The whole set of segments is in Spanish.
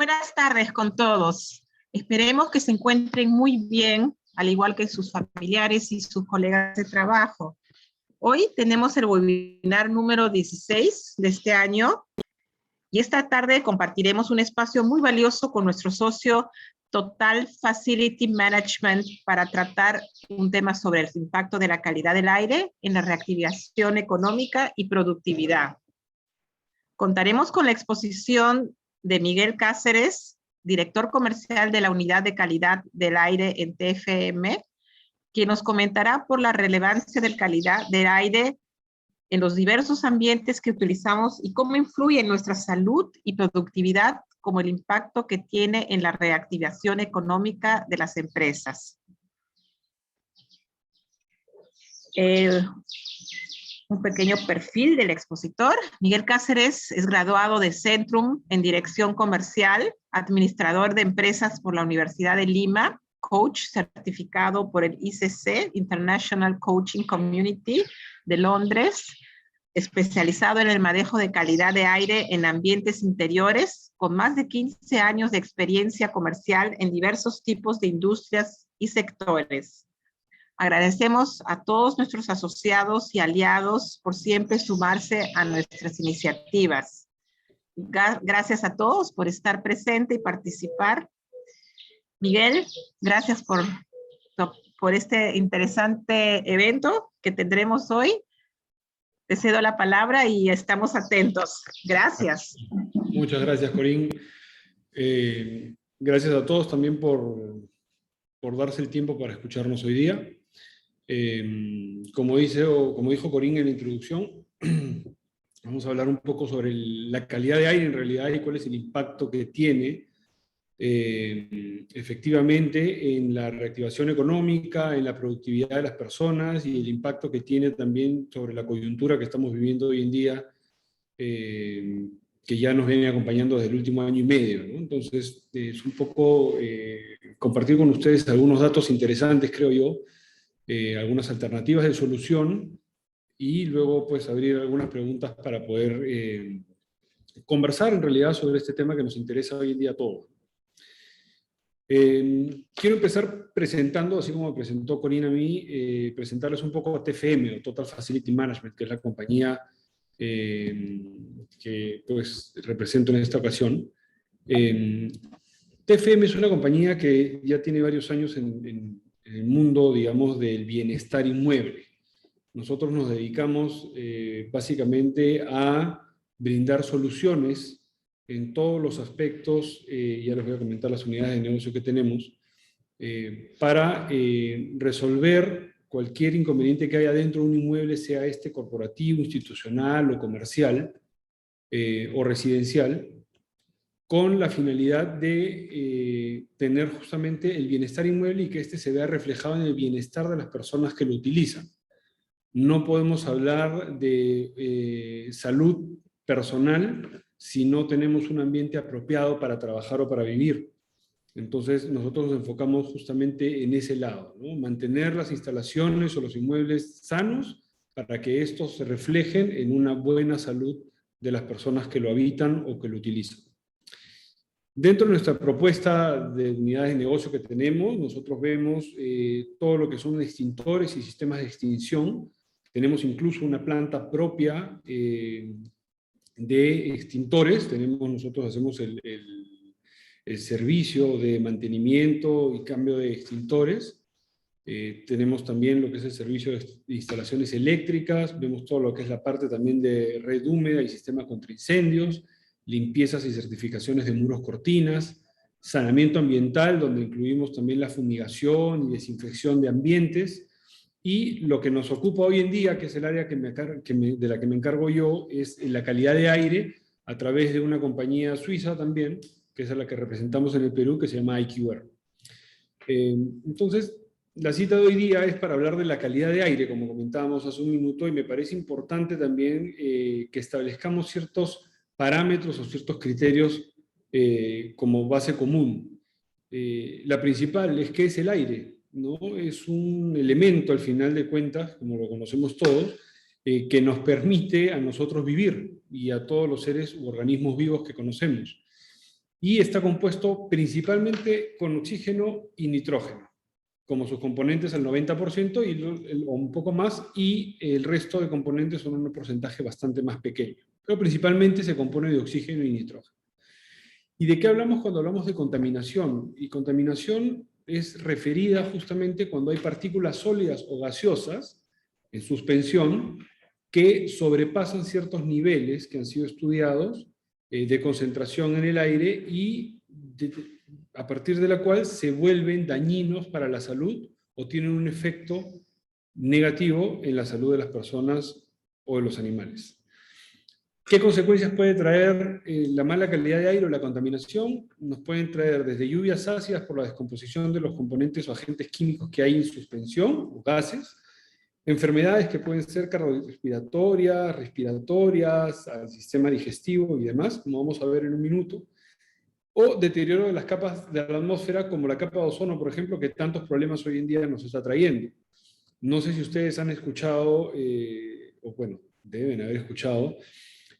Buenas tardes con todos. Esperemos que se encuentren muy bien, al igual que sus familiares y sus colegas de trabajo. Hoy tenemos el webinar número 16 de este año y esta tarde compartiremos un espacio muy valioso con nuestro socio Total Facility Management para tratar un tema sobre el impacto de la calidad del aire en la reactivación económica y productividad. Contaremos con la exposición de Miguel Cáceres, director comercial de la Unidad de Calidad del Aire en TFM, quien nos comentará por la relevancia de la calidad del aire en los diversos ambientes que utilizamos y cómo influye en nuestra salud y productividad, como el impacto que tiene en la reactivación económica de las empresas. Un pequeño perfil del expositor. Miguel Cáceres es graduado de Centrum en Dirección Comercial, administrador de empresas por la Universidad de Lima, coach certificado por el ICC, International Coaching Community de Londres, especializado en el manejo de calidad de aire en ambientes interiores, con más de 15 años de experiencia comercial en diversos tipos de industrias y sectores. Agradecemos a todos nuestros asociados y aliados por siempre sumarse a nuestras iniciativas. Gracias a todos por estar presente y participar. Miguel, gracias por este interesante evento que tendremos hoy. Te cedo la palabra y estamos atentos. Gracias. Muchas gracias, Corín. Gracias a todos también por darse el tiempo para escucharnos hoy día. Como dijo Corín en la introducción, vamos a hablar un poco sobre la calidad de aire en realidad y cuál es el impacto que tiene efectivamente en la reactivación económica, en la productividad de las personas y el impacto que tiene también sobre la coyuntura que estamos viviendo hoy en día, que ya nos viene acompañando desde el último año y medio, ¿no? Entonces, es un poco compartir con ustedes algunos datos interesantes, creo yo, algunas alternativas de solución y luego pues abrir algunas preguntas para poder conversar en realidad sobre este tema que nos interesa hoy en día a todos. Quiero empezar presentando, así como me presentó Corina a mí, presentarles un poco a TFM, o Total Facility Management, que es la compañía que pues, represento en esta ocasión. TFM es una compañía que ya tiene varios años en el mundo, digamos, del bienestar inmueble. Nosotros nos dedicamos básicamente a brindar soluciones en todos los aspectos, ya les voy a comentar las unidades de negocio que tenemos, para resolver cualquier inconveniente que haya dentro de un inmueble, sea este corporativo, institucional o comercial o residencial, con la finalidad de tener justamente el bienestar inmueble y que este se vea reflejado en el bienestar de las personas que lo utilizan. No podemos hablar de salud personal si no tenemos un ambiente apropiado para trabajar o para vivir. Entonces nosotros nos enfocamos justamente en ese lado, ¿no? Mantener las instalaciones o los inmuebles sanos para que estos se reflejen en una buena salud de las personas que lo habitan o que lo utilizan. Dentro de nuestra propuesta de unidades de negocio que tenemos, nosotros vemos todo lo que son extintores y sistemas de extinción. Tenemos incluso una planta propia de extintores. Nosotros hacemos el servicio de mantenimiento y cambio de extintores. Tenemos también lo que es el servicio de instalaciones eléctricas. Vemos todo lo que es la parte también de red húmeda y sistemas contra incendios, limpiezas y certificaciones de muros, cortinas, saneamiento ambiental, donde incluimos también la fumigación y desinfección de ambientes, y lo que nos ocupa hoy en día, que es el área de la que me encargo yo, es la calidad de aire a través de una compañía suiza también, que es la que representamos en el Perú, que se llama IQR. Entonces, la cita de hoy día es para hablar de la calidad de aire, como comentábamos hace un minuto, y me parece importante también que establezcamos ciertos parámetros o ciertos criterios como base común. La principal es ¿qué es el aire? ¿No? Es un elemento, al final de cuentas, como lo conocemos todos, que nos permite a nosotros vivir y a todos los seres u organismos vivos que conocemos. y está compuesto principalmente con oxígeno y nitrógeno, como sus componentes al 90% o un poco más, y el resto de componentes son un porcentaje bastante más pequeño. Pero principalmente se compone de oxígeno y nitrógeno. ¿Y de qué hablamos cuando hablamos de contaminación? Y contaminación es referida justamente cuando hay partículas sólidas o gaseosas en suspensión que sobrepasan ciertos niveles que han sido estudiados de concentración en el aire y a partir de la cual se vuelven dañinos para la salud o tienen un efecto negativo en la salud de las personas o de los animales. ¿Qué consecuencias puede traer la mala calidad de aire o la contaminación? Nos pueden traer desde lluvias ácidas por la descomposición de los componentes o agentes químicos que hay en suspensión, o gases, enfermedades que pueden ser respiratorias, al sistema digestivo y demás, como vamos a ver en un minuto, o deterioro de las capas de la atmósfera, como la capa de ozono, por ejemplo, que tantos problemas hoy en día nos está trayendo. No sé si ustedes han escuchado, o bueno, deben haber escuchado,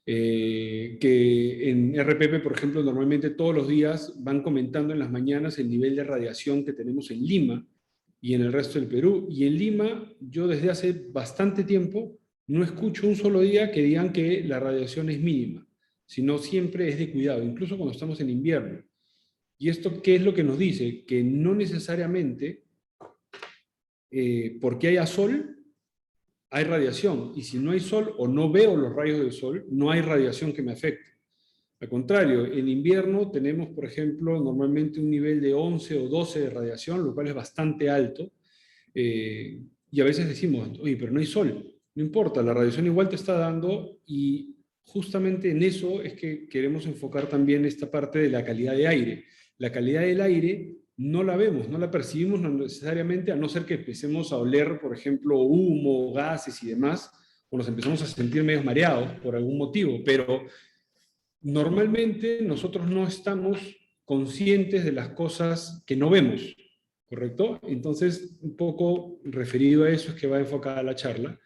que en RPP, por ejemplo, normalmente todos los días van comentando en las mañanas el nivel de radiación que tenemos en Lima y en el resto del Perú. Y en Lima, yo desde hace bastante tiempo no escucho un solo día que digan que la radiación es mínima, sino siempre es de cuidado, incluso cuando estamos en invierno. ¿Y esto qué es lo que nos dice? Que no necesariamente porque haya sol, hay radiación, y si no hay sol o no veo los rayos del sol, no hay radiación que me afecte. Al contrario, en invierno tenemos, por ejemplo, normalmente un nivel de 11 o 12 de radiación, lo cual es bastante alto, y a veces decimos, oye, pero no hay sol, no importa, la radiación igual te está dando, y justamente en eso es que queremos enfocar también esta parte de la calidad de aire. La calidad del aire no la vemos, no la percibimos necesariamente, a no ser que empecemos a oler, por ejemplo, humo, gases y demás, o nos empezamos a sentir medio mareados por algún motivo, pero normalmente nosotros no estamos conscientes de las cosas que no vemos, ¿correcto? Entonces, un poco referido a eso es que va enfocada la charla.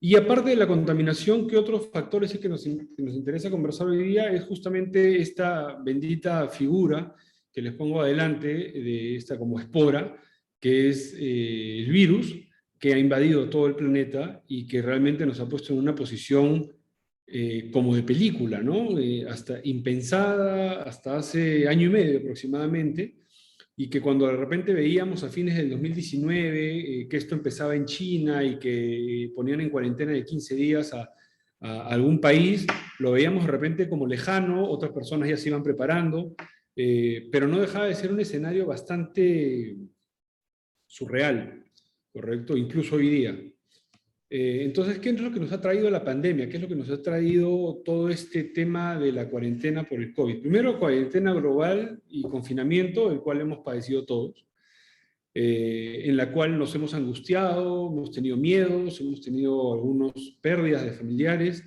Y aparte de la contaminación, ¿qué otros factores es que nos interesa conversar hoy día? Es justamente esta bendita figura que les pongo adelante, de esta como espora, que es el virus, que ha invadido todo el planeta y que realmente nos ha puesto en una posición como de película, ¿no? Hasta impensada, hasta hace año y medio aproximadamente, y que cuando de repente veíamos a fines del 2019 que esto empezaba en China y que ponían en cuarentena de 15 días a algún país, lo veíamos de repente como lejano, otras personas ya se iban preparando, pero no dejaba de ser un escenario bastante surreal, ¿correcto? Incluso hoy día. Entonces, ¿qué es lo que nos ha traído la pandemia? ¿Qué es lo que nos ha traído todo este tema de la cuarentena por el COVID? Primero, cuarentena global y confinamiento, el cual hemos padecido todos, en la cual nos hemos angustiado, hemos tenido miedos, hemos tenido algunas pérdidas de familiares,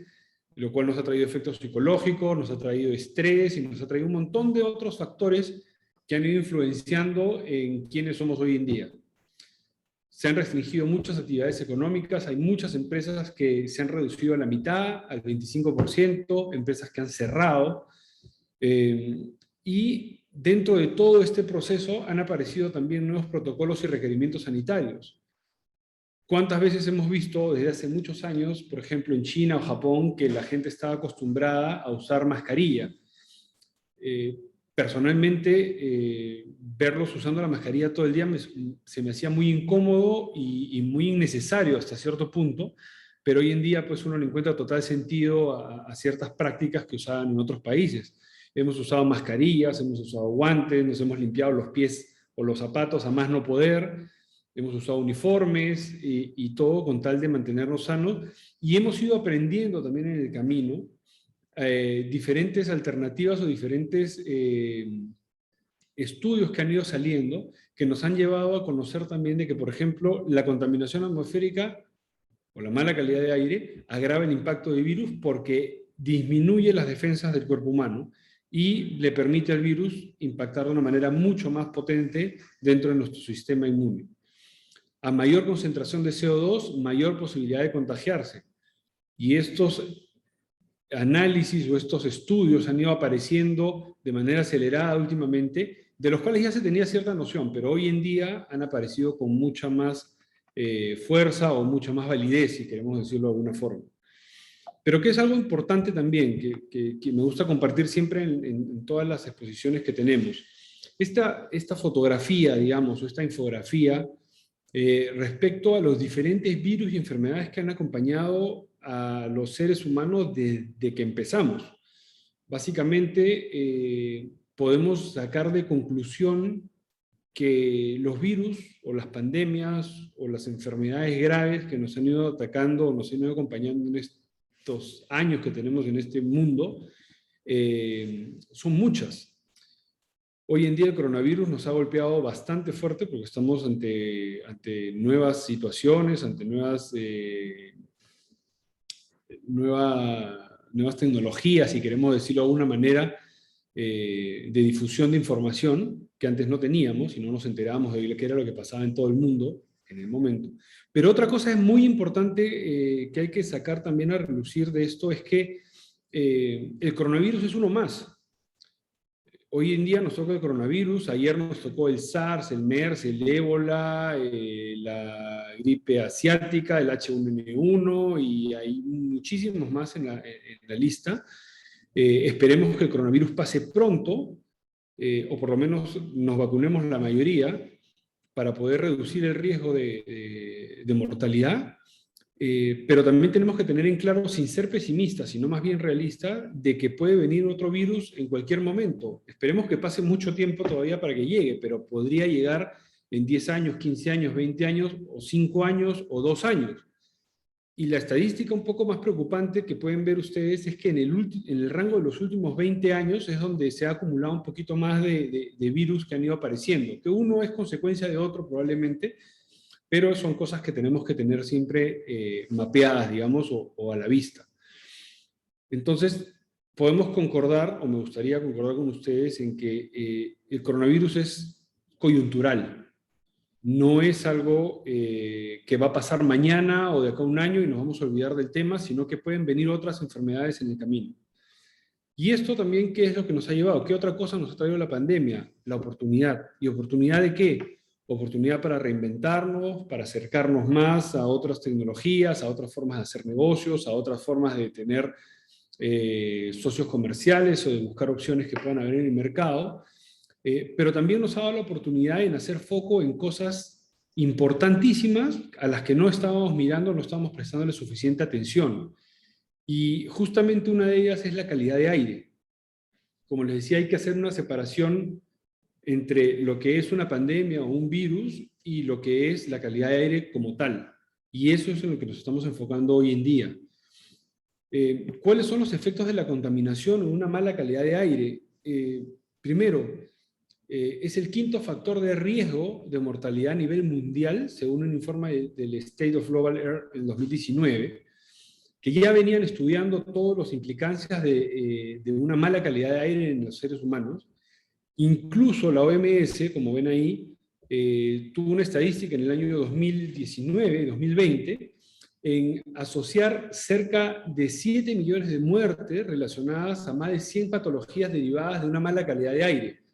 lo cual nos ha traído efectos psicológicos, nos ha traído estrés y nos ha traído un montón de otros factores que han ido influenciando en quiénes somos hoy en día. Se han restringido muchas actividades económicas, hay muchas empresas que se han reducido a la mitad, al 25%, empresas que han cerrado, y dentro de todo este proceso han aparecido también nuevos protocolos y requerimientos sanitarios. ¿Cuántas veces hemos visto desde hace muchos años, por ejemplo en China o Japón, que la gente estaba acostumbrada a usar mascarilla? Personalmente, verlos usando la mascarilla todo el día se me hacía muy incómodo y muy innecesario hasta cierto punto, pero hoy en día pues uno le encuentra total sentido a ciertas prácticas que usaban en otros países. Hemos usado mascarillas, hemos usado guantes, nos hemos limpiado los pies o los zapatos a más no poder, hemos usado uniformes y todo con tal de mantenernos sanos, y hemos ido aprendiendo también en el camino diferentes alternativas o diferentes estudios que han ido saliendo que nos han llevado a conocer también de que, por ejemplo, la contaminación atmosférica o la mala calidad de aire agrava el impacto del virus porque disminuye las defensas del cuerpo humano y le permite al virus impactar de una manera mucho más potente dentro de nuestro sistema inmune. A mayor concentración de CO2, mayor posibilidad de contagiarse. Y estos análisis o estos estudios han ido apareciendo de manera acelerada últimamente, de los cuales ya se tenía cierta noción, pero hoy en día han aparecido con mucha más fuerza o mucha más validez, si queremos decirlo de alguna forma. Pero que es algo importante también, que me gusta compartir siempre en todas las exposiciones que tenemos. Esta fotografía, digamos, o esta infografía, respecto a los diferentes virus y enfermedades que han acompañado a los seres humanos desde que empezamos. Básicamente, podemos sacar de conclusión que los virus o las pandemias o las enfermedades graves que nos han ido atacando o nos han ido acompañando en estos años que tenemos en este mundo, son muchas. Hoy en día el coronavirus nos ha golpeado bastante fuerte porque estamos ante nuevas situaciones, ante nuevas tecnologías, si queremos decirlo de alguna manera, de difusión de información que antes no teníamos y no nos enterábamos de qué era lo que pasaba en todo el mundo en el momento. Pero otra cosa es muy importante que hay que sacar también a relucir de esto es que el coronavirus es uno más. Hoy en día nos toca el coronavirus, ayer nos tocó el SARS, el MERS, el ébola, la gripe asiática, el H1N1 y hay muchísimos más en la lista. Esperemos que el coronavirus pase pronto, o por lo menos nos vacunemos la mayoría, para poder reducir el riesgo de mortalidad. Pero también tenemos que tener en claro, sin ser pesimistas, sino más bien realistas, de que puede venir otro virus en cualquier momento. Esperemos que pase mucho tiempo todavía para que llegue, pero podría llegar en 10 años, 15 años, 20 años, o 5 años, o 2 años. Y la estadística un poco más preocupante que pueden ver ustedes es que en el rango de los últimos 20 años es donde se ha acumulado un poquito más de virus que han ido apareciendo, que uno es consecuencia de otro probablemente, pero son cosas que tenemos que tener siempre mapeadas, digamos, o a la vista. Entonces, podemos concordar, o me gustaría concordar con ustedes, en que el coronavirus es coyuntural. No es algo que va a pasar mañana o de acá a un año y nos vamos a olvidar del tema, sino que pueden venir otras enfermedades en el camino. Y esto también, ¿qué es lo que nos ha llevado? ¿Qué otra cosa nos ha traído la pandemia? La oportunidad. ¿Y oportunidad de qué? Oportunidad para reinventarnos, para acercarnos más a otras tecnologías, a otras formas de hacer negocios, a otras formas de tener socios comerciales o de buscar opciones que puedan haber en el mercado. Pero también nos ha dado la oportunidad en hacer foco en cosas importantísimas a las que no estábamos mirando, no estábamos prestándole suficiente atención. Y justamente una de ellas es la calidad de aire. Como les decía, hay que hacer una separación entre lo que es una pandemia o un virus y lo que es la calidad de aire como tal. Y eso es en lo que nos estamos enfocando hoy en día. ¿Cuáles son los efectos de la contaminación o una mala calidad de aire? Primero, es el quinto factor de riesgo de mortalidad a nivel mundial, según un informe del State of Global Air en 2019, que ya venían estudiando todas las implicancias de una mala calidad de aire en los seres humanos. Incluso la OMS, como ven ahí, tuvo una estadística en el año 2019, 2020, en asociar cerca de 7 millones de muertes relacionadas a más de 100 patologías derivadas de una mala calidad de aire.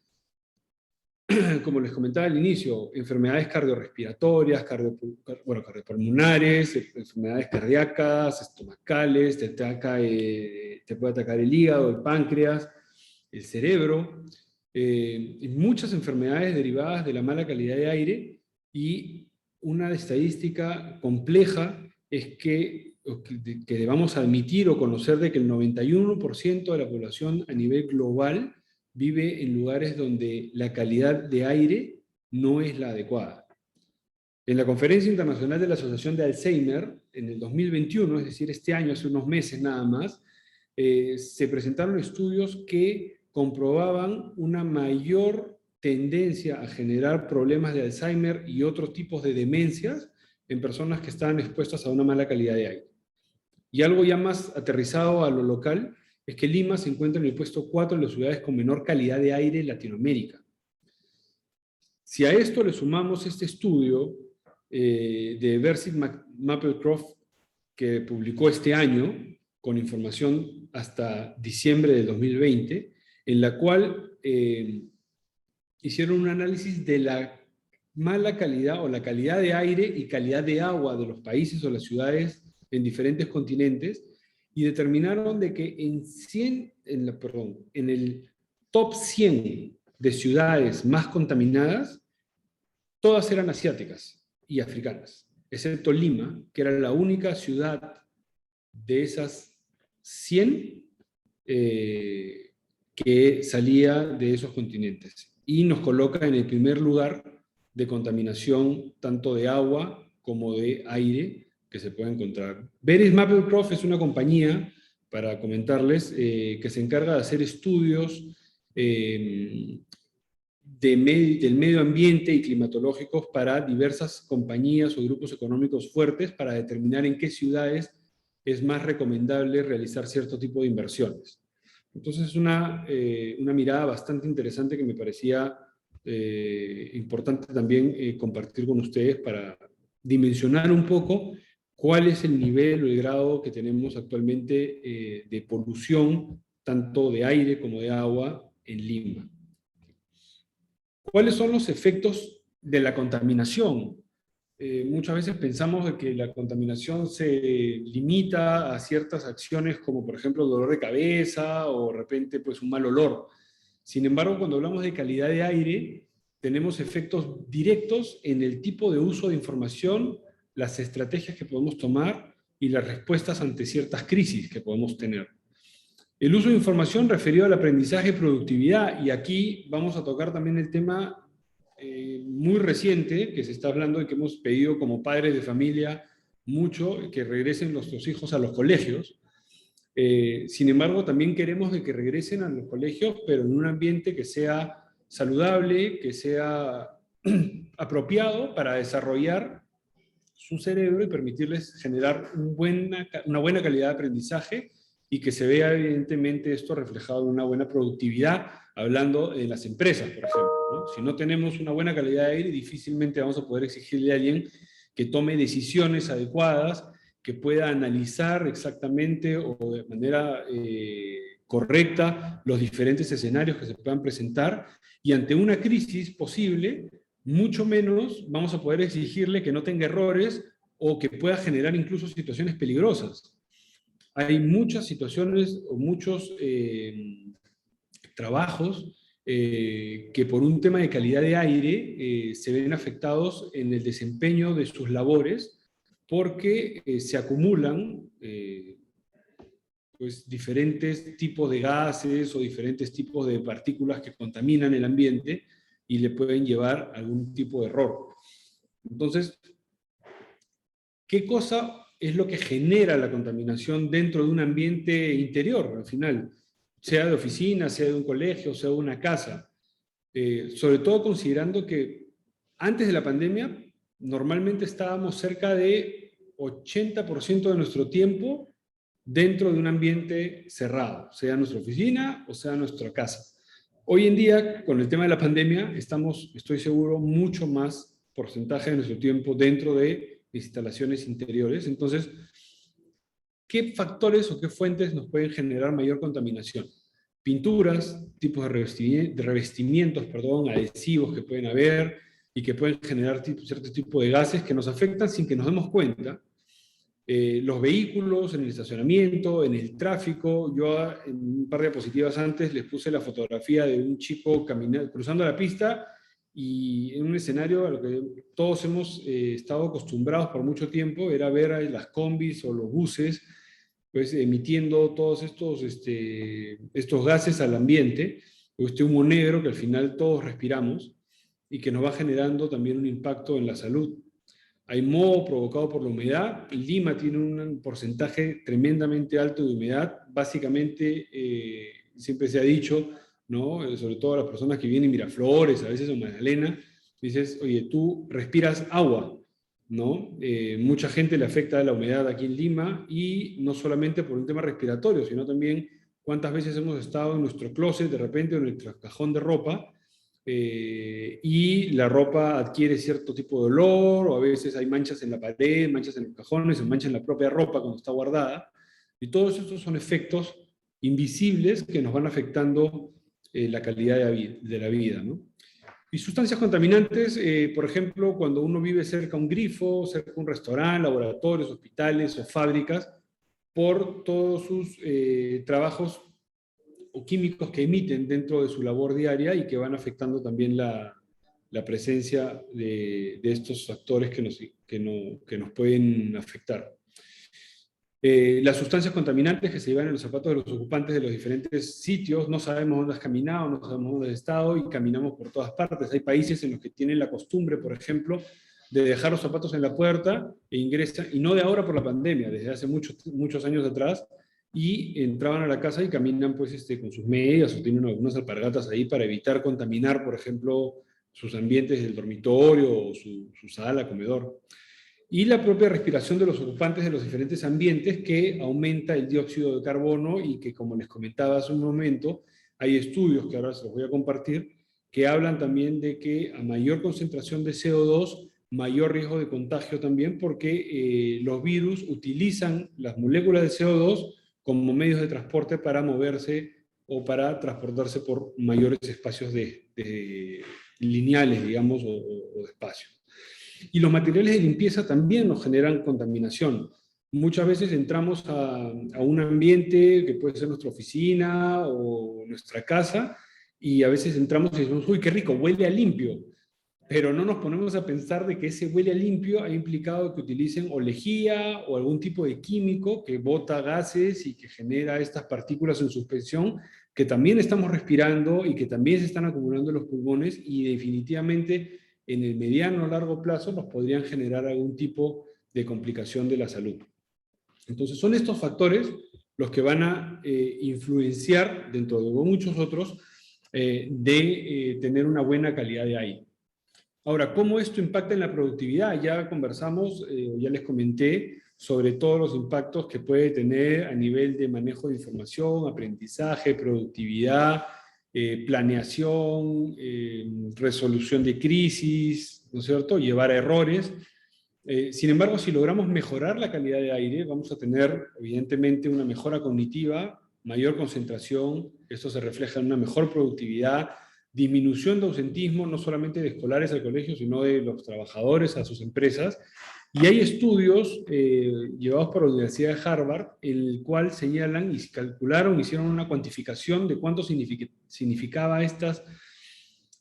Como les comentaba al inicio, enfermedades cardiorrespiratorias, cardiopulmonares, enfermedades cardíacas, estomacales, te puede atacar el hígado, el páncreas, el cerebro, y muchas enfermedades derivadas de la mala calidad de aire. Y una estadística compleja es que debamos admitir o conocer de que el 91% de la población a nivel global vive en lugares donde la calidad de aire no es la adecuada. En la Conferencia Internacional de la Asociación de Alzheimer, en el 2021, es decir, este año, hace unos meses nada más, se presentaron estudios que comprobaban una mayor tendencia a generar problemas de Alzheimer y otros tipos de demencias en personas que estaban expuestas a una mala calidad de aire. Y algo ya más aterrizado a lo local, es que Lima se encuentra en el puesto 4 de las ciudades con menor calidad de aire en Latinoamérica. Si a esto le sumamos este estudio de Bersit Mapplecroft que publicó este año, con información hasta diciembre del 2020, en la cual hicieron un análisis de la mala calidad o la calidad de aire y calidad de agua de los países o las ciudades en diferentes continentes, y determinaron de que en el top 100 de ciudades más contaminadas, todas eran asiáticas y africanas, excepto Lima, que era la única ciudad de esas 100 que salía de esos continentes. Y nos coloca en el primer lugar de contaminación tanto de agua como de aire que se puede encontrar. Veris Maplecroft es una compañía, para comentarles, que se encarga de hacer estudios del medio ambiente y climatológicos para diversas compañías o grupos económicos fuertes para determinar en qué ciudades es más recomendable realizar cierto tipo de inversiones. Entonces es una mirada bastante interesante que me parecía importante también compartir con ustedes para dimensionar un poco cuál es el nivel o el grado que tenemos actualmente de polución, tanto de aire como de agua, en Lima. ¿Cuáles son los efectos de la contaminación? Muchas veces pensamos de que la contaminación se limita a ciertas acciones como por ejemplo dolor de cabeza o de repente pues un mal olor. Sin embargo, cuando hablamos de calidad de aire, tenemos efectos directos en el tipo de uso de información, las estrategias que podemos tomar y las respuestas ante ciertas crisis que podemos tener. El uso de información referido al aprendizaje y productividad, y aquí vamos a tocar también el tema muy reciente, que se está hablando de que hemos pedido como padres de familia mucho que regresen nuestros hijos a los colegios. Sin embargo, también queremos de que regresen a los colegios, pero en un ambiente que sea saludable, que sea apropiado para desarrollar su cerebro y permitirles generar una buena calidad de aprendizaje y que se vea evidentemente esto reflejado en una buena productividad, hablando de las empresas, por ejemplo, ¿no? Si no tenemos una buena calidad de aire, difícilmente vamos a poder exigirle a alguien que tome decisiones adecuadas, que pueda analizar exactamente o de manera correcta los diferentes escenarios que se puedan presentar, y ante una crisis posible, mucho menos vamos a poder exigirle que no tenga errores o que pueda generar incluso situaciones peligrosas. Hay muchas situaciones o muchos trabajos que por un tema de calidad de aire se ven afectados en el desempeño de sus labores porque se acumulan pues, diferentes tipos de gases o diferentes tipos de partículas que contaminan el ambiente y le pueden llevar a algún tipo de error. Entonces, ¿qué cosa es lo que genera la contaminación dentro de un ambiente interior, al final? Sea de oficina, sea de un colegio, sea de una casa. Sobre todo considerando que antes de la pandemia, normalmente estábamos cerca de 80% de nuestro tiempo dentro de un ambiente cerrado, sea nuestra oficina o sea nuestra casa. Hoy en día, con el tema de la pandemia, estamos, estoy seguro, mucho más porcentaje de nuestro tiempo dentro de instalaciones interiores. Entonces, ¿qué factores o qué fuentes nos pueden generar mayor contaminación? Pinturas, tipos de revestimientos, adhesivos que pueden haber y que pueden generar cierto tipo de gases que nos afectan sin que nos demos cuenta. Los vehículos, en el estacionamiento, en el tráfico. Yo en un par de diapositivas antes les puse la fotografía de un chico cruzando la pista y en un escenario a lo que todos hemos estado acostumbrados por mucho tiempo, era ver a las combis o los buses pues, emitiendo todos estos gases al ambiente, este humo negro que al final todos respiramos y que nos va generando también un impacto en la salud. Hay moho provocado por la humedad. Lima tiene un porcentaje tremendamente alto de humedad. Básicamente, siempre se ha dicho, ¿no? Sobre todo a las personas que vienen Miraflores, a veces en Magdalena, dices, oye, tú respiras agua, ¿no? Mucha gente le afecta la humedad aquí en Lima, y no solamente por un tema respiratorio, sino también cuántas veces hemos estado en nuestro closet de repente o en nuestro cajón de ropa, y la ropa adquiere cierto tipo de olor, o a veces hay manchas en la pared, manchas en los cajones, o manchas en la propia ropa cuando está guardada, Y todos estos son efectos invisibles que nos van afectando la calidad de la vida, ¿no? Y sustancias contaminantes, por ejemplo, cuando uno vive cerca de un grifo, cerca de un restaurante, laboratorios, hospitales o fábricas, por todos sus trabajos o químicos que emiten dentro de su labor diaria y que van afectando también la presencia de estos factores que nos pueden afectar. Las sustancias contaminantes que se llevan en los zapatos de los ocupantes de los diferentes sitios, no sabemos dónde has caminado, no sabemos dónde has estado y caminamos por todas partes. Hay países en los que tienen la costumbre, por ejemplo, de dejar los zapatos en la puerta e ingresan, y no de ahora por la pandemia, desde hace muchos años atrás, y entraban a la casa y caminan pues, con sus medias o tienen algunas alpargatas ahí para evitar contaminar, por ejemplo, sus ambientes del dormitorio o su sala, comedor. Y la propia respiración de los ocupantes de los diferentes ambientes que aumenta el dióxido de carbono y que, como les comentaba hace un momento, hay estudios que ahora se los voy a compartir, que hablan también de que a mayor concentración de CO2, mayor riesgo de contagio también, porque los virus utilizan las moléculas de CO2 como medios de transporte para moverse o para transportarse por mayores espacios lineales, digamos, o de espacio. Y los materiales de limpieza también nos generan contaminación. Muchas veces entramos a un ambiente que puede ser nuestra oficina o nuestra casa, y a veces entramos y decimos, uy, qué rico, huele a limpio. Pero no nos ponemos a pensar de que ese huele a limpio ha implicado que utilicen o lejía o algún tipo de químico que bota gases y que genera estas partículas en suspensión que también estamos respirando y que también se están acumulando en los pulmones, y definitivamente en el mediano o largo plazo nos podrían generar algún tipo de complicación de la salud. Entonces son estos factores los que van a influenciar, dentro de muchos otros, tener una buena calidad de aire. Ahora, ¿cómo esto impacta en la productividad? Ya conversamos, ya les comenté sobre todos los impactos que puede tener a nivel de manejo de información, aprendizaje, productividad, planeación, resolución de crisis, ¿no es cierto?, llevar a errores. Sin embargo, si logramos mejorar la calidad de aire, vamos a tener evidentemente una mejora cognitiva, mayor concentración, esto se refleja en una mejor productividad, disminución de ausentismo, no solamente de escolares al colegio, sino de los trabajadores a sus empresas. Y hay estudios llevados por la Universidad de Harvard, en el cual señalan y calcularon, hicieron una cuantificación de cuánto significaba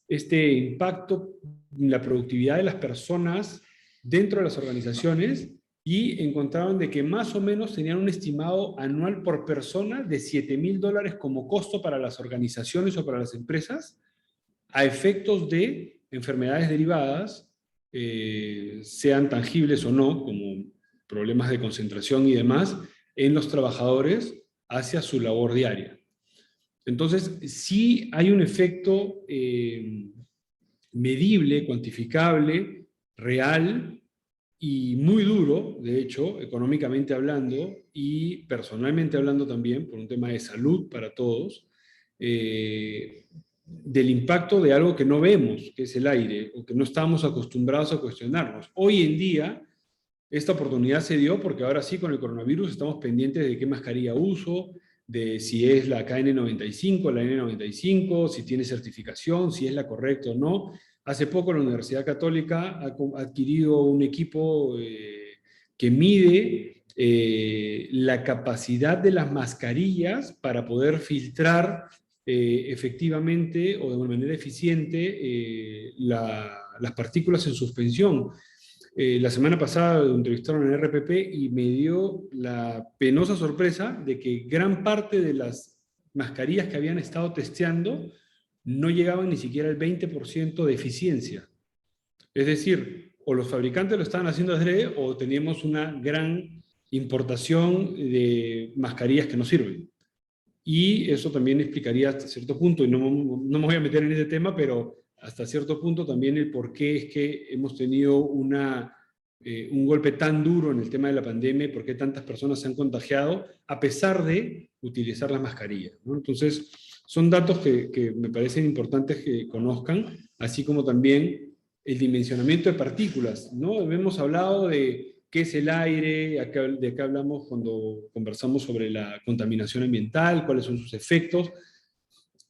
este impacto en la productividad de las personas dentro de las organizaciones, y encontraron de que más o menos tenían un estimado anual por persona de $7,000 como costo para las organizaciones o para las empresas, a efectos de enfermedades derivadas, sean tangibles o no, como problemas de concentración y demás, en los trabajadores hacia su labor diaria. Entonces, sí hay un efecto medible, cuantificable, real y muy duro, de hecho, económicamente hablando y personalmente hablando también, por un tema de salud para todos, del impacto de algo que no vemos, que es el aire, o que no estábamos acostumbrados a cuestionarnos. Hoy en día, esta oportunidad se dio porque ahora sí, con el coronavirus, estamos pendientes de qué mascarilla uso, de si es la KN95, la N95, si tiene certificación, si es la correcta o no. Hace poco la Universidad Católica ha adquirido un equipo que mide la capacidad de las mascarillas para poder filtrar efectivamente o de una manera eficiente las partículas en suspensión. La semana pasada entrevistaron en RPP y me dio la penosa sorpresa de que gran parte de las mascarillas que habían estado testeando no llegaban ni siquiera al 20% de eficiencia. Es decir, o los fabricantes lo estaban haciendo adrede o teníamos una gran importación de mascarillas que no sirven. Y eso también explicaría hasta cierto punto, y no me voy a meter en ese tema, pero hasta cierto punto también el por qué es que hemos tenido un golpe tan duro en el tema de la pandemia y por qué tantas personas se han contagiado a pesar de utilizar las mascarillas, ¿no? Entonces, son datos que me parecen importantes que conozcan, así como también el dimensionamiento de partículas, ¿no? Hemos hablado de qué es el aire, de qué hablamos cuando conversamos sobre la contaminación ambiental, cuáles son sus efectos.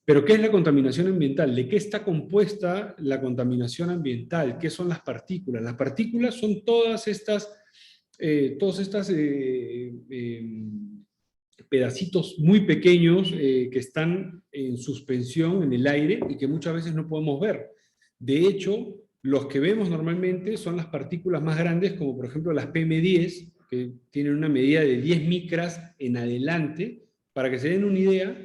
Pero ¿qué es la contaminación ambiental? ¿De qué está compuesta la contaminación ambiental? ¿Qué son las partículas? Las partículas son todas estas pedacitos muy pequeños que están en suspensión en el aire y que muchas veces no podemos ver. De hecho, los que vemos normalmente son las partículas más grandes, como por ejemplo las PM10, que tienen una medida de 10 micras en adelante. Para que se den una idea,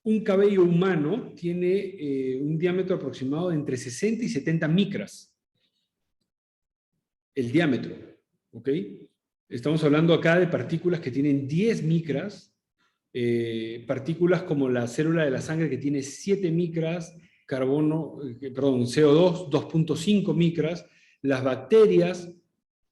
un cabello humano tiene un diámetro aproximado de entre 60 y 70 micras. El diámetro, ¿ok? Estamos hablando acá de partículas que tienen 10 micras, partículas como la célula de la sangre que tiene 7 micras, CO2 2.5 micras, las bacterias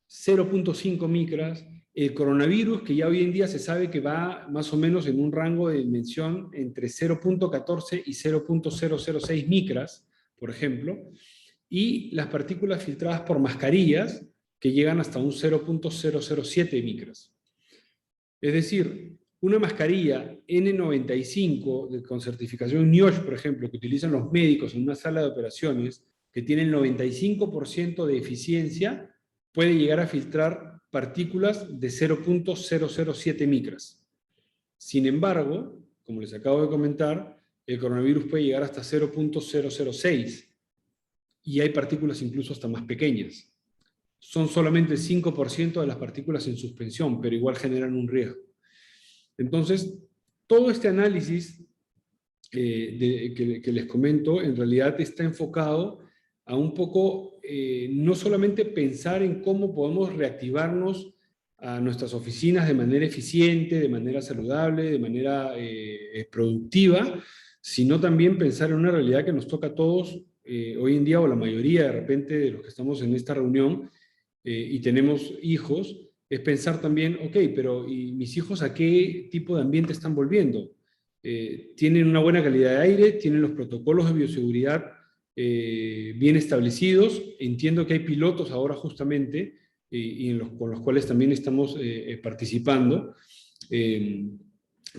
0.5 micras, el coronavirus, que ya hoy en día se sabe que va más o menos en un rango de dimensión entre 0.14 y 0.006 micras, por ejemplo, y las partículas filtradas por mascarillas, que llegan hasta un 0.007 micras. Es decir, una mascarilla N95 con certificación NIOSH, por ejemplo, que utilizan los médicos en una sala de operaciones, que tienen 95% de eficiencia, puede llegar a filtrar partículas de 0.007 micras. Sin embargo, como les acabo de comentar, el coronavirus puede llegar hasta 0.006 y hay partículas incluso hasta más pequeñas. Son solamente el 5% de las partículas en suspensión, pero igual generan un riesgo. Entonces, todo este análisis que les comento, en realidad está enfocado a un poco, no solamente pensar en cómo podemos reactivarnos a nuestras oficinas de manera eficiente, de manera saludable, de manera productiva, sino también pensar en una realidad que nos toca a todos hoy en día, o la mayoría de repente de los que estamos en esta reunión y tenemos hijos, es pensar también, ok, pero ¿y mis hijos a qué tipo de ambiente están volviendo? ¿Tienen una buena calidad de aire? ¿Tienen los protocolos de bioseguridad bien establecidos? Entiendo que hay pilotos ahora justamente con los cuales también estamos participando,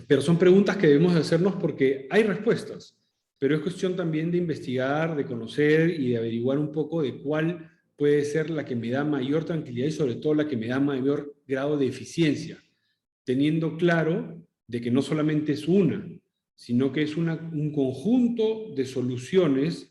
pero son preguntas que debemos hacernos porque hay respuestas, pero es cuestión también de investigar, de conocer y de averiguar un poco de cuál puede ser la que me da mayor tranquilidad y sobre todo la que me da mayor grado de eficiencia, teniendo claro de que no solamente es una, sino que es un conjunto de soluciones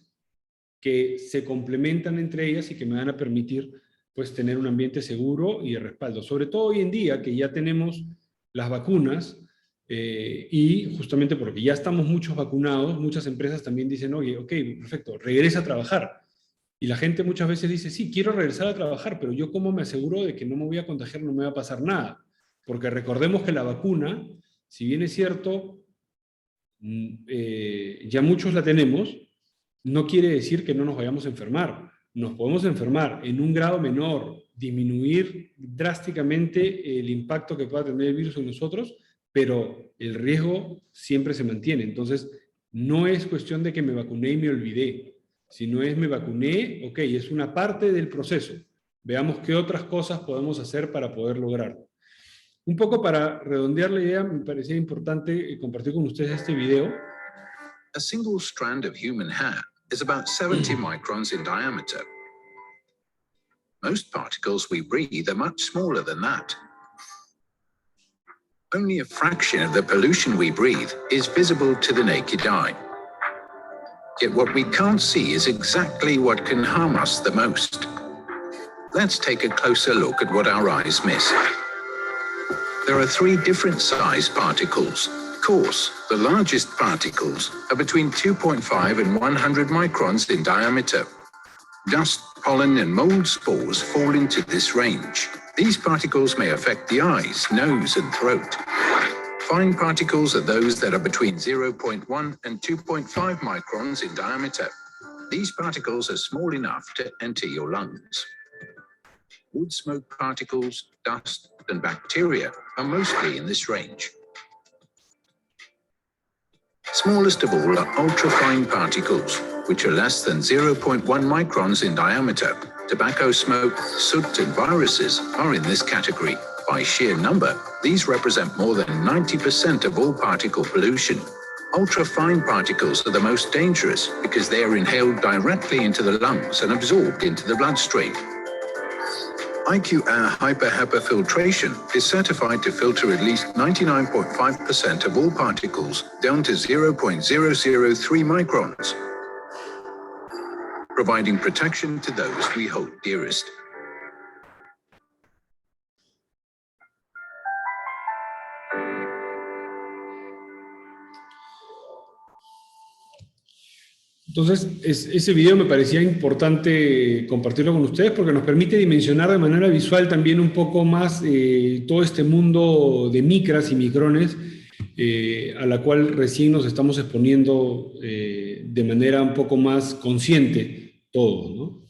que se complementan entre ellas y que me van a permitir pues tener un ambiente seguro y de respaldo. Sobre todo hoy en día que ya tenemos las vacunas y justamente porque ya estamos muchos vacunados, muchas empresas también dicen, oye, ok, perfecto, regresa a trabajar. Y la gente muchas veces dice, sí, quiero regresar a trabajar, pero yo cómo me aseguro de que no me voy a contagiar, no me va a pasar nada. Porque recordemos que la vacuna, si bien es cierto, ya muchos la tenemos, no quiere decir que no nos vayamos a enfermar. Nos podemos enfermar en un grado menor, disminuir drásticamente el impacto que pueda tener el virus en nosotros, pero el riesgo siempre se mantiene. Entonces, no es cuestión de que me vacuné y me olvidé. Si no es me vacuné, ok, es una parte del proceso. Veamos qué otras cosas podemos hacer para poder lograrlo. Un poco para redondear la idea, me parecía importante compartir con ustedes este video. A single strand of human hair is about 70 microns in diameter. Most particles we breathe are much smaller than that. Only a fraction of the pollution we breathe is visible to the naked eye. Yet what we can't see is exactly what can harm us the most. Let's take a closer look at what our eyes miss. There are 3 different size particles. Coarse, the largest particles, are between 2.5 and 100 microns in diameter. Dust, pollen, and mold spores fall into this range. These particles may affect the eyes, nose, and throat. Fine particles are those that are between 0.1 and 2.5 microns in diameter. These particles are small enough to enter your lungs. Wood smoke particles, dust, and bacteria are mostly in this range. Smallest of all are ultrafine particles, which are less than 0.1 microns in diameter. Tobacco smoke, soot and viruses are in this category. By sheer number, these represent more than 90% of all particle pollution. Ultra-fine particles are the most dangerous because they are inhaled directly into the lungs and absorbed into the bloodstream. IQ Air Hyper Filtration is certified to filter at least 99.5% of all particles down to 0.003 microns, providing protection to those we hold dearest. Entonces, ese video me parecía importante compartirlo con ustedes porque nos permite dimensionar de manera visual también un poco más todo este mundo de micras y micrones a la cual recién nos estamos exponiendo de manera un poco más consciente todos, ¿no?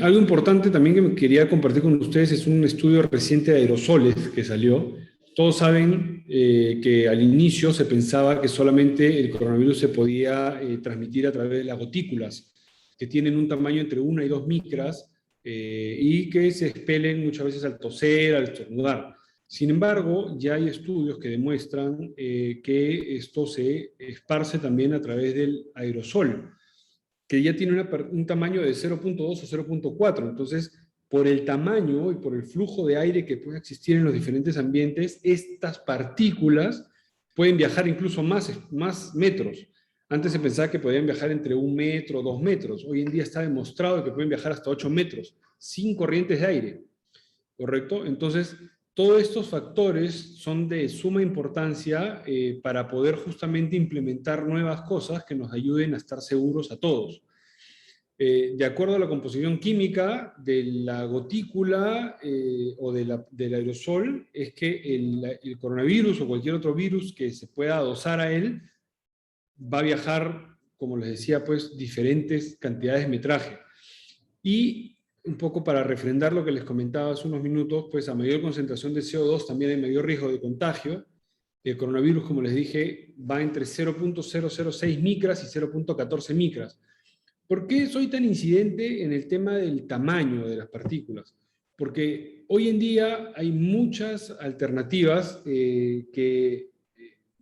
Algo importante también que quería compartir con ustedes es un estudio reciente de aerosoles que salió. Todos saben que al inicio se pensaba que solamente el coronavirus se podía transmitir a través de las gotículas, que tienen un tamaño entre 1 y 2 micras y que se expelen muchas veces al toser, al estornudar. Sin embargo, ya hay estudios que demuestran que esto se esparce también a través del aerosol, que ya tiene un tamaño de 0.2 o 0.4. Entonces, por el tamaño y por el flujo de aire que puede existir en los diferentes ambientes, estas partículas pueden viajar incluso más metros. Antes se pensaba que podían viajar entre 1 metro, 2 metros. Hoy en día está demostrado que pueden viajar hasta 8 metros, sin corrientes de aire. ¿Correcto? Entonces, todos estos factores son de suma importancia para poder justamente implementar nuevas cosas que nos ayuden a estar seguros a todos. De acuerdo a la composición química de la gotícula o del aerosol, es que el coronavirus o cualquier otro virus que se pueda adosar a él va a viajar, como les decía, pues diferentes cantidades de metraje. Y un poco para refrendar lo que les comentaba hace unos minutos, pues a mayor concentración de CO2 también hay mayor riesgo de contagio. El coronavirus, como les dije, va entre 0.006 micras y 0.14 micras. ¿Por qué soy tan incidente en el tema del tamaño de las partículas? Porque hoy en día hay muchas alternativas y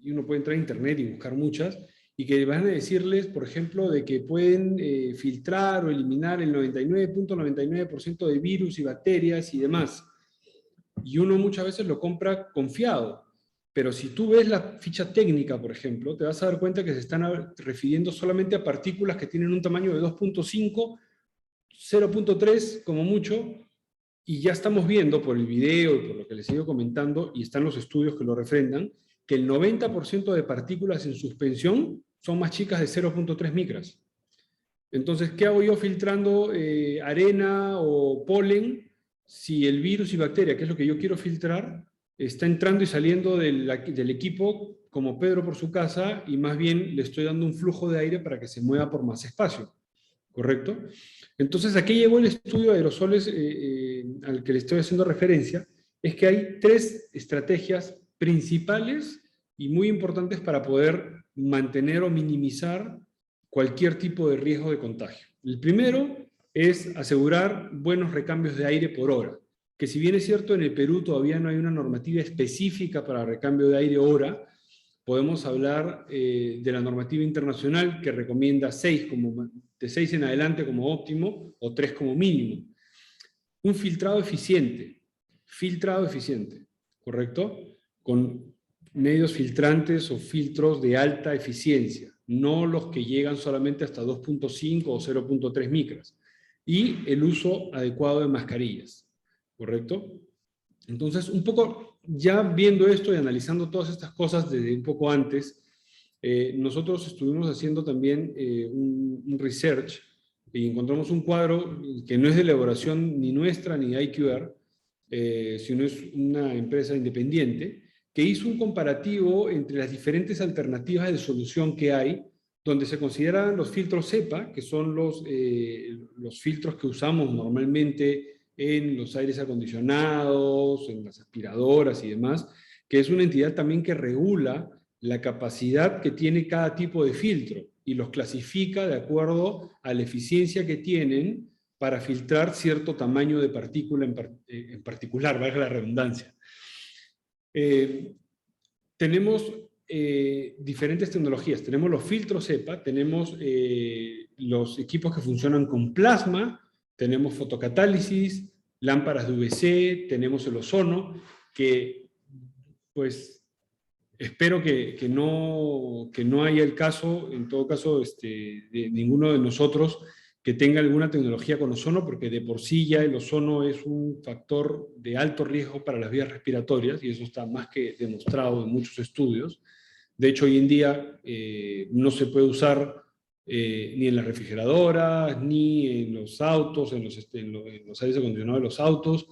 uno puede entrar a internet y buscar muchas, y que van a decirles, por ejemplo, de que pueden filtrar o eliminar el 99.99% de virus y bacterias y demás. Y uno muchas veces lo compra confiado. Pero si tú ves la ficha técnica, por ejemplo, te vas a dar cuenta que se están refiriendo solamente a partículas que tienen un tamaño de 2.5, 0.3 como mucho, y ya estamos viendo por el video y por lo que les he ido comentando, y están los estudios que lo refrendan, que el 90% de partículas en suspensión son más chicas de 0.3 micras. Entonces, ¿qué hago yo filtrando arena o polen si el virus y bacteria, que es lo que yo quiero filtrar, está entrando y saliendo del equipo como Pedro por su casa y más bien le estoy dando un flujo de aire para que se mueva por más espacio? ¿Correcto? Entonces, ¿a qué llegó el estudio de aerosoles al que le estoy haciendo referencia? Es que hay 3 estrategias principales y muy importantes para poder mantener o minimizar cualquier tipo de riesgo de contagio. El primero es asegurar buenos recambios de aire por hora, que si bien es cierto en el Perú todavía no hay una normativa específica para recambio de aire hora, podemos hablar de la normativa internacional que recomienda de 6 en adelante como óptimo o 3 como mínimo. Un filtrado eficiente, ¿correcto? Con medios filtrantes o filtros de alta eficiencia, no los que llegan solamente hasta 2.5 o 0.3 micras. Y el uso adecuado de mascarillas, ¿correcto? Entonces, un poco ya viendo esto y analizando todas estas cosas desde un poco antes, nosotros estuvimos haciendo también un research y encontramos un cuadro que no es de elaboración ni nuestra ni de IQR, sino es una empresa independiente, que hizo un comparativo entre las diferentes alternativas de solución que hay, donde se consideran los filtros CEPA, que son los filtros que usamos normalmente en los aires acondicionados, en las aspiradoras y demás, que es una entidad también que regula la capacidad que tiene cada tipo de filtro y los clasifica de acuerdo a la eficiencia que tienen para filtrar cierto tamaño de partícula en particular, valga la redundancia. Tenemos diferentes tecnologías. Tenemos los filtros EPA, tenemos los equipos que funcionan con plasma, tenemos fotocatálisis, lámparas de UVC, tenemos el ozono, que pues espero que no haya el caso, en todo caso, de ninguno de nosotros que tenga alguna tecnología con ozono, porque de por sí ya el ozono es un factor de alto riesgo para las vías respiratorias, y eso está más que demostrado en muchos estudios. De hecho, hoy en día no se puede usar ni en las refrigeradoras, ni en los autos, en los aires acondicionados de los autos.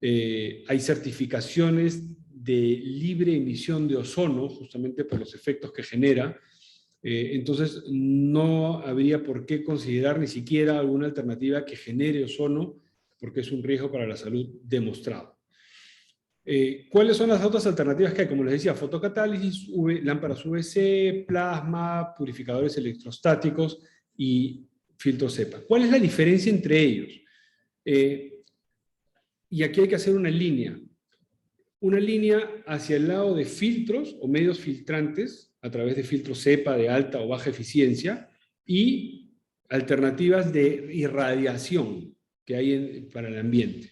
Hay certificaciones de libre emisión de ozono, justamente por los efectos que genera. Entonces, no habría por qué considerar ni siquiera alguna alternativa que genere ozono, porque es un riesgo para la salud demostrado. ¿Cuáles son las otras alternativas que hay? Como les decía, fotocatálisis, lámparas UVC, plasma, purificadores electrostáticos y filtros EPA. ¿Cuál es la diferencia entre ellos? Y aquí hay que hacer una línea hacia el lado de filtros o medios filtrantes, a través de filtros EPA de alta o baja eficiencia, y alternativas de irradiación que hay para el ambiente.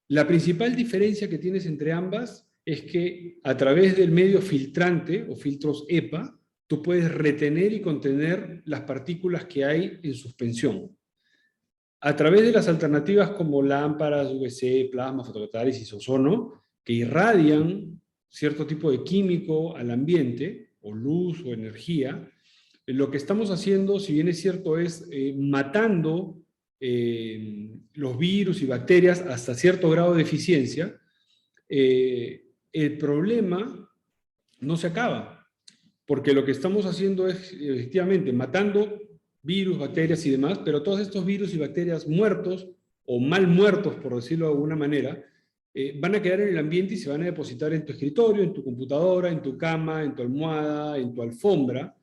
La principal diferencia que tienes entre ambas es que a través del medio filtrante o filtros EPA, tú puedes retener y contener las partículas que hay en suspensión. A través de las alternativas como lámparas, UVC, plasma, fotocatálisis, ozono, que irradian cierto tipo de químico al ambiente, o luz o energía, lo que estamos haciendo, si bien es cierto, es matando los virus y bacterias hasta cierto grado de eficiencia. El problema no se acaba, porque lo que estamos haciendo es efectivamente matando virus, bacterias y demás, pero todos estos virus y bacterias muertos o mal muertos, por decirlo de alguna manera, van a quedar en el ambiente y se van a depositar en tu escritorio, en tu computadora, en tu cama, en tu almohada, en tu alfombra.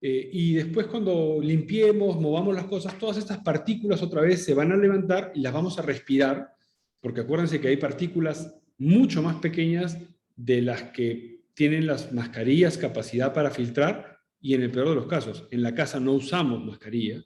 Y después cuando limpiemos, movamos las cosas, todas estas partículas otra vez se van a levantar y las vamos a respirar, porque acuérdense que hay partículas mucho más pequeñas de las que tienen las mascarillas capacidad para filtrar, y en el peor de los casos, en la casa no usamos mascarilla.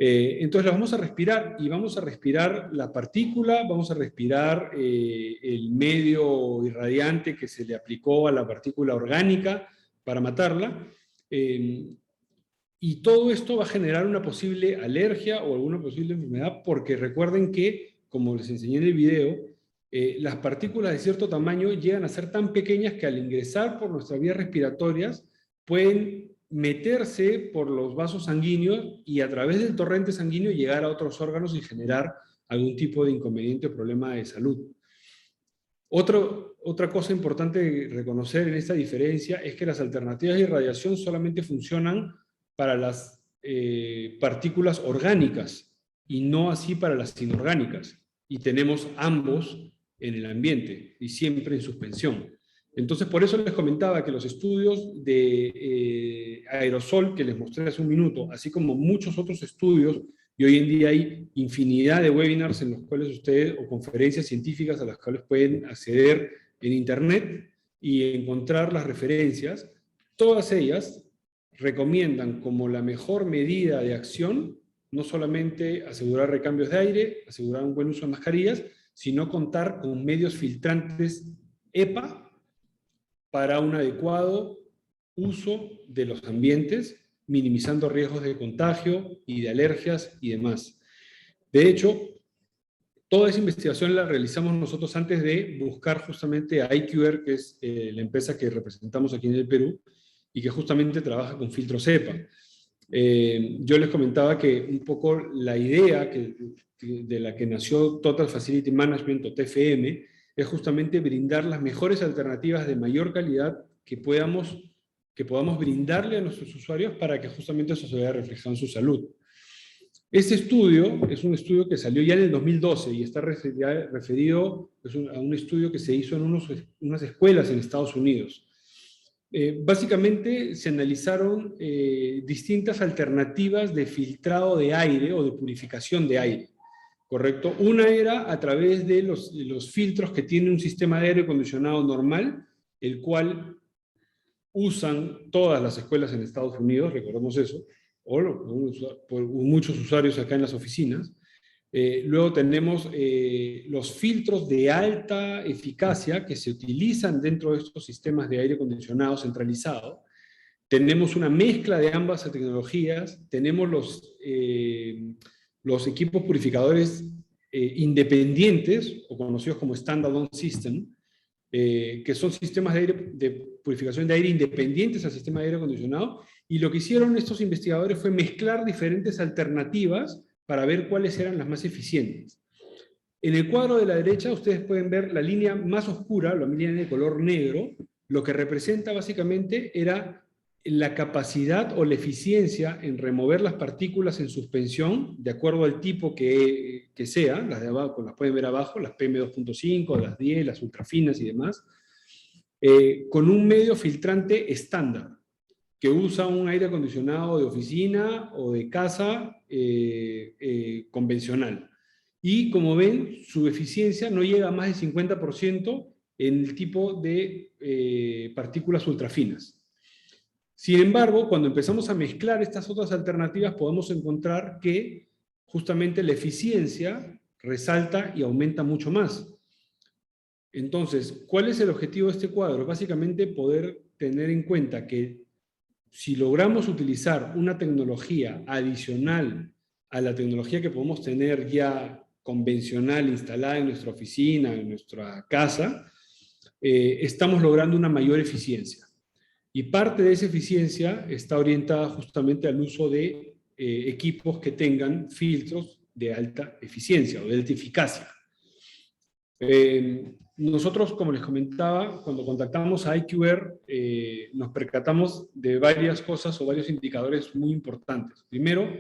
Entonces las vamos a respirar, y vamos a respirar la partícula, vamos a respirar el medio irradiante que se le aplicó a la partícula orgánica para matarla, y todo esto va a generar una posible alergia o alguna posible enfermedad, porque recuerden que, como les enseñé en el video, las partículas de cierto tamaño llegan a ser tan pequeñas que al ingresar por nuestras vías respiratorias pueden meterse por los vasos sanguíneos y a través del torrente sanguíneo llegar a otros órganos y generar algún tipo de inconveniente o problema de salud. Otra cosa importante reconocer en esta diferencia es que las alternativas de irradiación solamente funcionan para las partículas orgánicas y no así para las inorgánicas. Y tenemos ambos en el ambiente y siempre en suspensión. Entonces, por eso les comentaba que los estudios de aerosol que les mostré hace un minuto, así como muchos otros estudios, y hoy en día hay infinidad de webinars en los cuales ustedes, o conferencias científicas a las cuales pueden acceder en internet y encontrar las referencias, todas ellas recomiendan como la mejor medida de acción no solamente asegurar recambios de aire, asegurar un buen uso de mascarillas, sino contar con medios filtrantes EPA para un adecuado uso de los ambientes, minimizando riesgos de contagio y de alergias y demás. De hecho, toda esa investigación la realizamos nosotros antes de buscar justamente a IQR, que es la empresa que representamos aquí en el Perú, y que justamente trabaja con filtros EPA. Yo les comentaba que un poco la idea de la que nació Total Facility Management, o TFM, es justamente brindar las mejores alternativas de mayor calidad que podamos brindarle a nuestros usuarios para que justamente eso se vea reflejado en su salud. Este estudio es un estudio que salió ya en el 2012 y está referido a un estudio que se hizo en unas escuelas en Estados Unidos. Básicamente se analizaron distintas alternativas de filtrado de aire o de purificación de aire, ¿correcto? Una era a través de los filtros que tiene un sistema de aire acondicionado normal, el cual usan todas las escuelas en Estados Unidos, recordemos eso, o muchos usuarios acá en las oficinas. Luego tenemos los filtros de alta eficacia que se utilizan dentro de estos sistemas de aire acondicionado centralizado. Tenemos una mezcla de ambas tecnologías. Tenemos los equipos purificadores independientes, o conocidos como standalone system, que son sistemas de purificación de aire independientes al sistema de aire acondicionado. Y lo que hicieron estos investigadores fue mezclar diferentes alternativas para ver cuáles eran las más eficientes. En el cuadro de la derecha ustedes pueden ver la línea más oscura, la línea de color negro. Lo que representa básicamente era la capacidad o la eficiencia en remover las partículas en suspensión, de acuerdo al tipo que sea, las de abajo, las pueden ver abajo, las PM2.5, las 10, las ultrafinas y demás, con un medio filtrante estándar, que usa un aire acondicionado de oficina o de casa convencional. Y como ven, su eficiencia no llega a más del 50% en el tipo de partículas ultrafinas. Sin embargo, cuando empezamos a mezclar estas otras alternativas, podemos encontrar que justamente la eficiencia resalta y aumenta mucho más. Entonces, ¿cuál es el objetivo de este cuadro? Básicamente poder tener en cuenta que si logramos utilizar una tecnología adicional a la tecnología que podemos tener ya convencional instalada en nuestra oficina, en nuestra casa, estamos logrando una mayor eficiencia. Y parte de esa eficiencia está orientada justamente al uso de equipos que tengan filtros de alta eficiencia o de alta eficacia. Nosotros, como les comentaba, cuando contactamos a IQR, nos percatamos de varias cosas o varios indicadores muy importantes. Primero,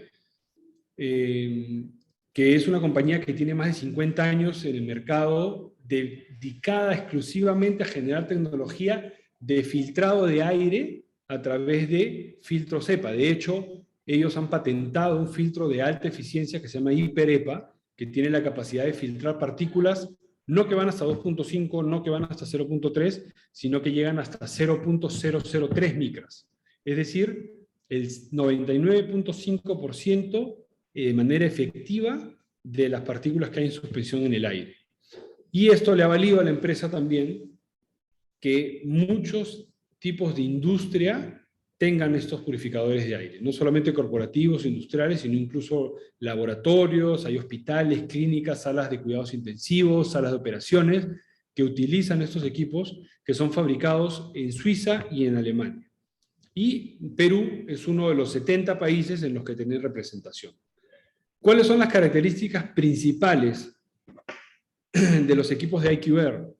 que es una compañía que tiene más de 50 años en el mercado, dedicada exclusivamente a generar tecnología de filtrado de aire a través de filtros EPA. De hecho, ellos han patentado un filtro de alta eficiencia que se llama HiperEPA, que tiene la capacidad de filtrar partículas no que van hasta 2.5, no que van hasta 0.3, sino que llegan hasta 0.003 micras. Es decir, el 99.5% de manera efectiva de las partículas que hay en suspensión en el aire. Y esto le ha valido a la empresa también que muchos tipos de industria tengan estos purificadores de aire, no solamente corporativos, industriales, sino incluso laboratorios, hay hospitales, clínicas, salas de cuidados intensivos, salas de operaciones, que utilizan estos equipos que son fabricados en Suiza y en Alemania. Y Perú es uno de los 70 países en los que tiene representación. ¿Cuáles son las características principales de los equipos de IQR?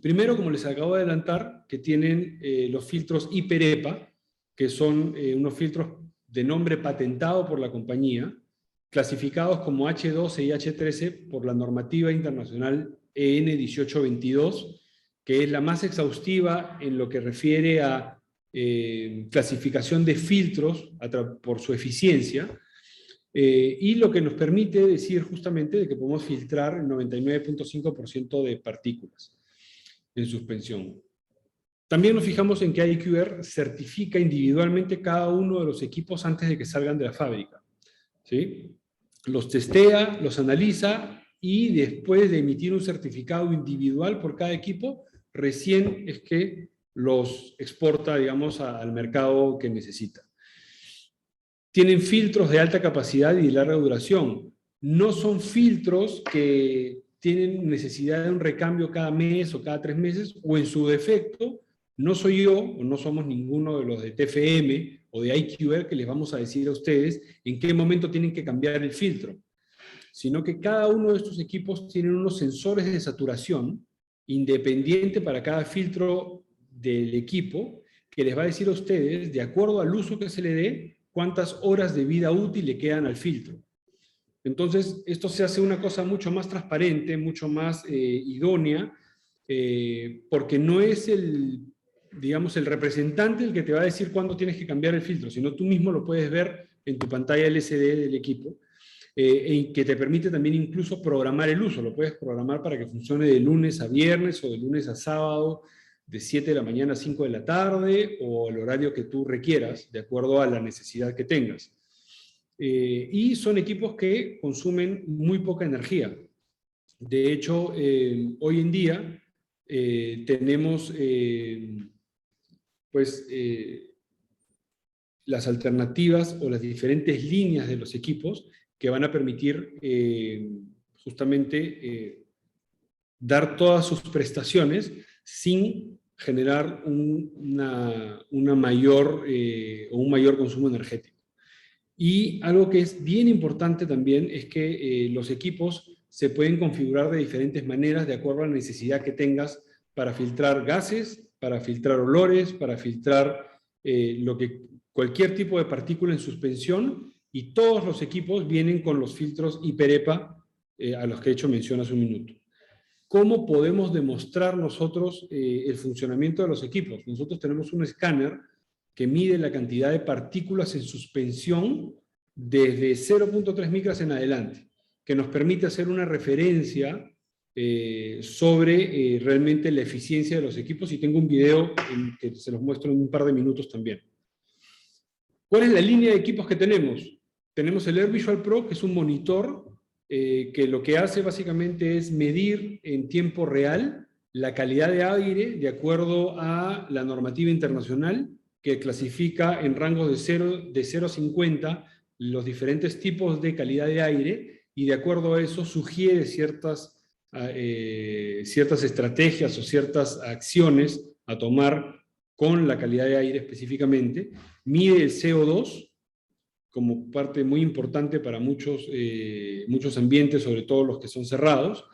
Primero, como les acabo de adelantar, que tienen los filtros HiperEPA, que son unos filtros de nombre patentado por la compañía, clasificados como H12 y H13 por la normativa internacional EN 1822, que es la más exhaustiva en lo que refiere a clasificación de filtros por su eficiencia, y lo que nos permite decir justamente de que podemos filtrar el 99.5% de partículas en suspensión. También nos fijamos en que IQR certifica individualmente cada uno de los equipos antes de que salgan de la fábrica, ¿sí? Los testea, los analiza y después de emitir un certificado individual por cada equipo, recién es que los exporta, digamos, al mercado que necesita. Tienen filtros de alta capacidad y de larga duración. No son filtros que tienen necesidad de un recambio cada mes o cada 3 meses, o en su defecto, no soy yo, o no somos ninguno de los de TFM o de IQR que les vamos a decir a ustedes en qué momento tienen que cambiar el filtro, sino que cada uno de estos equipos tienen unos sensores de saturación independiente para cada filtro del equipo, que les va a decir a ustedes, de acuerdo al uso que se le dé, cuántas horas de vida útil le quedan al filtro. Entonces, esto se hace una cosa mucho más transparente, mucho más idónea, porque no es digamos, el representante el que te va a decir cuándo tienes que cambiar el filtro, sino tú mismo lo puedes ver en tu pantalla LCD del equipo, y que te permite también incluso programar el uso. Lo puedes programar para que funcione de lunes a viernes o de lunes a sábado, de 7 de la mañana a 5 de la tarde, o el horario que tú requieras, de acuerdo a la necesidad que tengas. Y son equipos que consumen muy poca energía. De hecho, hoy en día tenemos las alternativas o las diferentes líneas de los equipos que van a permitir justamente dar todas sus prestaciones sin generar una mayor o un mayor consumo energético. Y algo que es bien importante también es que los equipos se pueden configurar de diferentes maneras de acuerdo a la necesidad que tengas para filtrar gases, para filtrar olores, para filtrar cualquier tipo de partícula en suspensión, y todos los equipos vienen con los filtros HiperEPA a los que he hecho mención hace un minuto. ¿Cómo podemos demostrar nosotros el funcionamiento de los equipos? Nosotros tenemos un escáner que mide la cantidad de partículas en suspensión desde 0.3 micras en adelante, que nos permite hacer una referencia sobre realmente la eficiencia de los equipos, y tengo un video que se los muestro en un par de minutos también. ¿Cuál es la línea de equipos que tenemos? Tenemos el AirVisual Pro, que es un monitor que lo que hace básicamente es medir en tiempo real la calidad de aire de acuerdo a la normativa internacional, que clasifica en rangos de 0 a 50 los diferentes tipos de calidad de aire, y de acuerdo a eso sugiere ciertas estrategias o ciertas acciones a tomar con la calidad de aire específicamente. Mide el CO2 como parte muy importante para muchos ambientes, sobre todo los que son cerrados.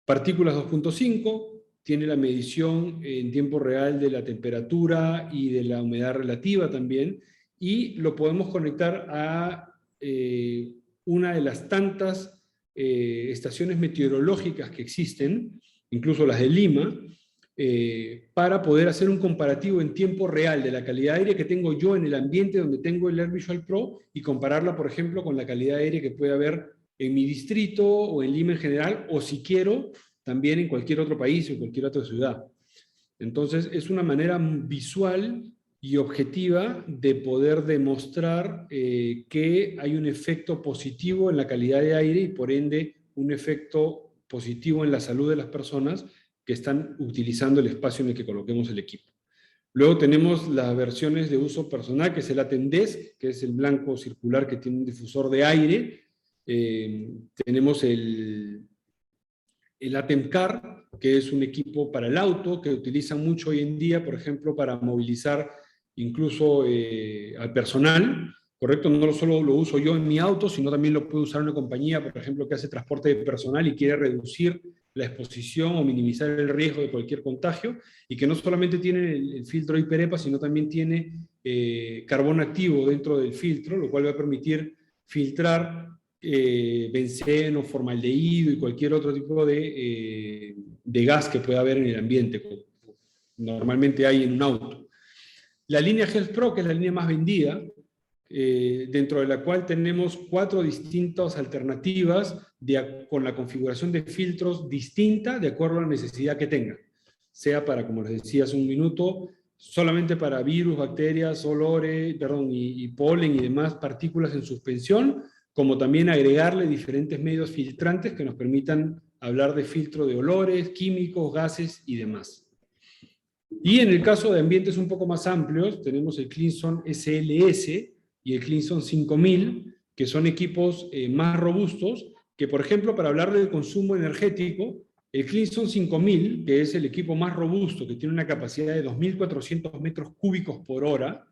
Partículas 2.5, tiene la medición en tiempo real de la temperatura y de la humedad relativa también, y lo podemos conectar a una de las tantas estaciones meteorológicas que existen, incluso las de Lima, para poder hacer un comparativo en tiempo real de la calidad de aire que tengo yo en el ambiente donde tengo el AirVisual Pro, y compararla, por ejemplo, con la calidad de aire que puede haber en mi distrito o en Lima en general, o si quiero, también en cualquier otro país o en cualquier otra ciudad. Entonces, es una manera visual y objetiva de poder demostrar que hay un efecto positivo en la calidad de aire, y por ende un efecto positivo en la salud de las personas que están utilizando el espacio en el que coloquemos el equipo. Luego tenemos las versiones de uso personal, que es el ATEM-Desk, que es el blanco circular que tiene un difusor de aire. Tenemos el ATEM-Car, que es un equipo para el auto, que utilizan mucho hoy en día, por ejemplo, para movilizar incluso al personal, ¿correcto? No solo lo uso yo en mi auto, sino también lo puede usar una compañía, por ejemplo, que hace transporte de personal y quiere reducir la exposición o minimizar el riesgo de cualquier contagio, y que no solamente tiene el filtro HiperEPA, sino también tiene carbón activo dentro del filtro, lo cual va a permitir filtrar benceno, formaldehído y cualquier otro tipo de gas que pueda haber en el ambiente, como normalmente hay en un auto. La línea Health Pro, que es la línea más vendida, dentro de la cual tenemos 4 distintas alternativas con la configuración de filtros distinta de acuerdo a la necesidad que tenga. Sea para, como les decía hace un minuto, solamente para virus, bacterias, olores, y polen y demás partículas en suspensión, como también agregarle diferentes medios filtrantes que nos permitan hablar de filtro de olores, químicos, gases y demás. Y en el caso de ambientes un poco más amplios, tenemos el CleanZone SLS y el CleanZone 5000, que son equipos más robustos, que por ejemplo, para hablar del consumo energético, el CleanZone 5000, que es el equipo más robusto, que tiene una capacidad de 2.400 metros cúbicos por hora,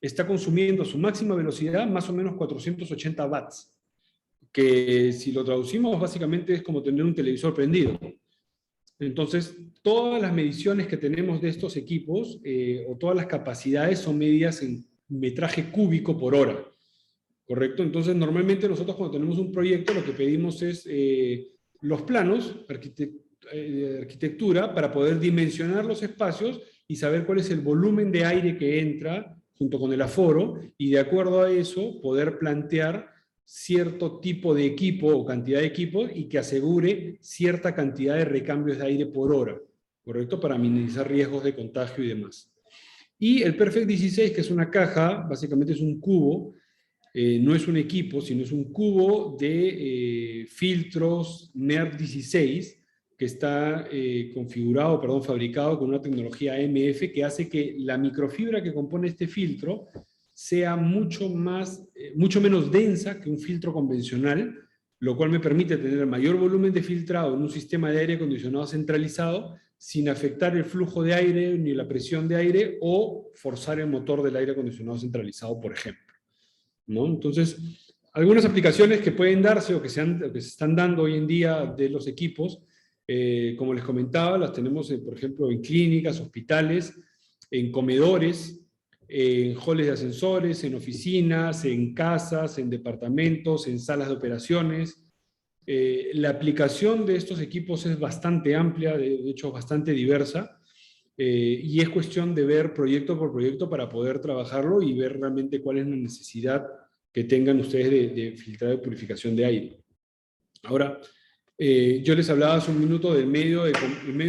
está consumiendo su máxima velocidad más o menos 480 watts, que si lo traducimos básicamente es como tener un televisor prendido. Entonces, todas las mediciones que tenemos de estos equipos, o todas las capacidades, son medidas en metraje cúbico por hora, ¿correcto? Entonces, normalmente nosotros cuando tenemos un proyecto, lo que pedimos es los planos de arquitectura para poder dimensionar los espacios y saber cuál es el volumen de aire que entra junto con el aforo, y de acuerdo a eso poder plantear cierto tipo de equipo o cantidad de equipo y que asegure cierta cantidad de recambios de aire por hora, ¿correcto? Para minimizar riesgos de contagio y demás. Y el Perfect 16, que es una caja, básicamente es un cubo, no es un equipo, sino es un cubo de filtros NERV 16, que está fabricado con una tecnología AMF que hace que la microfibra que compone este filtro sea mucho menos densa que un filtro convencional, lo cual me permite tener mayor volumen de filtrado en un sistema de aire acondicionado centralizado sin afectar el flujo de aire ni la presión de aire o forzar el motor del aire acondicionado centralizado, por ejemplo, ¿no? Entonces, algunas aplicaciones que pueden darse o que se están dando hoy en día de los equipos, como les comentaba, las tenemos, por ejemplo, en clínicas, hospitales, en comedores, en halls de ascensores, en oficinas, en casas, en departamentos, en salas de operaciones. La aplicación de estos equipos es bastante amplia, de hecho bastante diversa, y es cuestión de ver proyecto por proyecto para poder trabajarlo y ver realmente cuál es la necesidad que tengan ustedes de filtrado y purificación de aire. Ahora, yo les hablaba hace un minuto del medio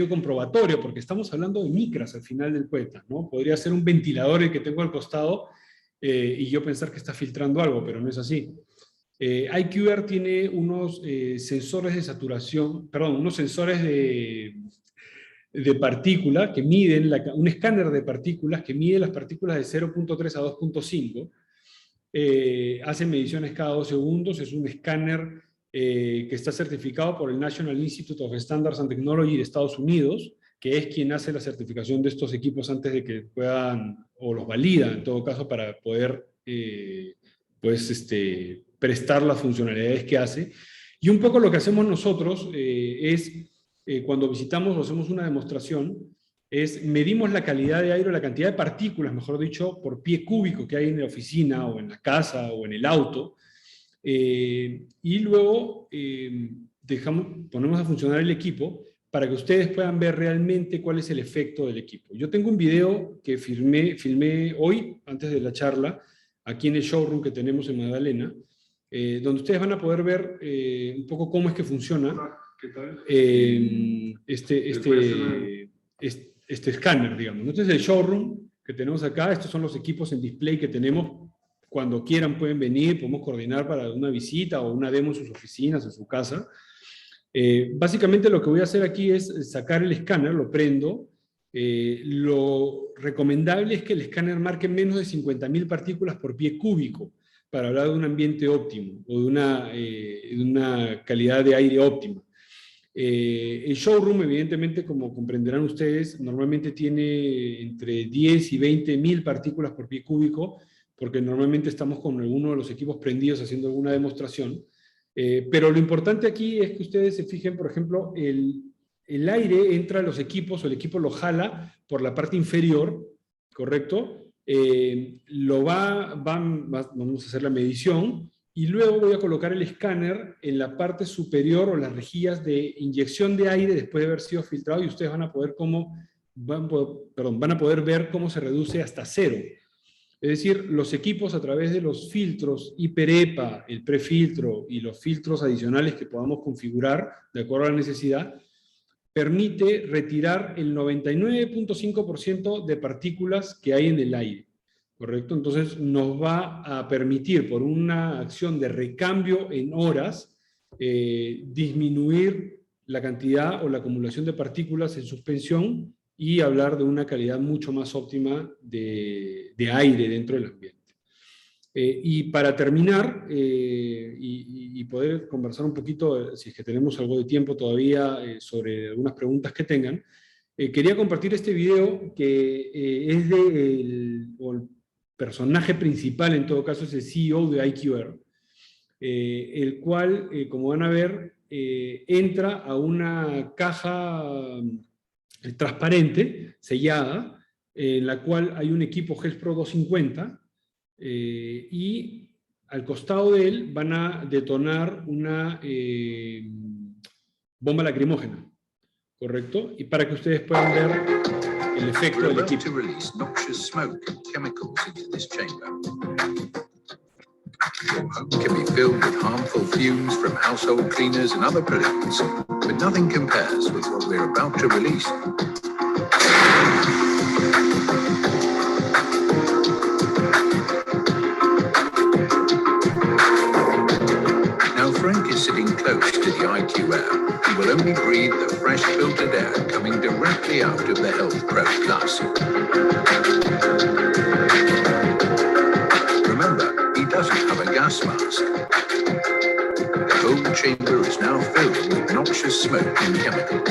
comprobatorio, porque estamos hablando de micras al final del cuenta, ¿no? Podría ser un ventilador el que tengo al costado y yo pensar que está filtrando algo, pero no es así. IQR tiene unos sensores de saturación, perdón, unos sensores de partículas que miden, un escáner de partículas que mide las partículas de 0.3 a 2.5, hacen mediciones cada 2 segundos, es un escáner que está certificado por el National Institute of Standards and Technology de Estados Unidos, que es quien hace la certificación de estos equipos antes de que puedan, o los valida en todo caso, para poder prestar las funcionalidades que hace. Y un poco lo que hacemos nosotros es, cuando visitamos o hacemos una demostración, medimos la calidad de aire, o la cantidad de partículas, mejor dicho, por pie cúbico que hay en la oficina, o en la casa, o en el auto, y luego ponemos a funcionar el equipo para que ustedes puedan ver realmente cuál es el efecto del equipo. Yo tengo un video que filmé hoy, antes de la charla, aquí en el showroom que tenemos en Magdalena, donde ustedes van a poder ver un poco cómo es que funciona este escáner, digamos. Este es el showroom que tenemos acá, estos son los equipos en display que tenemos. Cuando quieran pueden venir, podemos coordinar para una visita o una demo en sus oficinas, en su casa. Básicamente lo que voy a hacer aquí es sacar el escáner, lo prendo. Lo recomendable es que el escáner marque menos de 50.000 partículas por pie cúbico para hablar de un ambiente óptimo o de una calidad de aire óptima. El showroom, evidentemente, como comprenderán ustedes, normalmente tiene entre 10 y 20.000 partículas por pie cúbico, porque normalmente estamos con alguno de los equipos prendidos haciendo alguna demostración. Pero lo importante aquí es que ustedes se fijen, por ejemplo, el aire entra a los equipos, o el equipo lo jala por la parte inferior, ¿correcto? Vamos a hacer la medición, y luego voy a colocar el escáner en la parte superior, o las rejillas de inyección de aire después de haber sido filtrado, y ustedes van a poder ver cómo se reduce hasta cero. Es decir, los equipos, a través de los filtros HiperEPA, el prefiltro y los filtros adicionales que podamos configurar de acuerdo a la necesidad, permite retirar el 99.5% de partículas que hay en el aire, ¿correcto? Entonces nos va a permitir, por una acción de recambio en horas, disminuir la cantidad o la acumulación de partículas en suspensión y hablar de una calidad mucho más óptima de aire dentro del ambiente. Y para terminar, y poder conversar un poquito, si es que tenemos algo de tiempo todavía, sobre algunas preguntas que tengan, quería compartir este video que es el personaje principal, en todo caso, es el CEO de IQR, el cual, como van a ver, entra a una caja transparente, sellada, en la cual hay un equipo HealthPro 250, y al costado de él van a detonar una bomba lacrimógena, ¿correcto? Y para que ustedes puedan ver el efecto We're del about equipo. to release noxious smoke and chemicals into this chamber. Your home can be filled with harmful fumes from household cleaners and other pollutants, but nothing compares with what we're about to release. Now Frank is sitting close to the IQ Air. He will only breathe the fresh filtered air coming directly out of the Health Pro Plus. Remember, he doesn't have a gas mask. The whole chamber is now filled with noxious smoke and chemicals.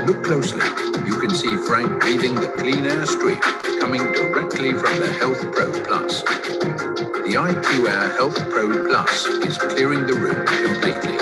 Look closely. You can see Frank breathing the clean air stream coming directly from the Health Pro Plus. The IQ Air Health Pro Plus is clearing the room completely.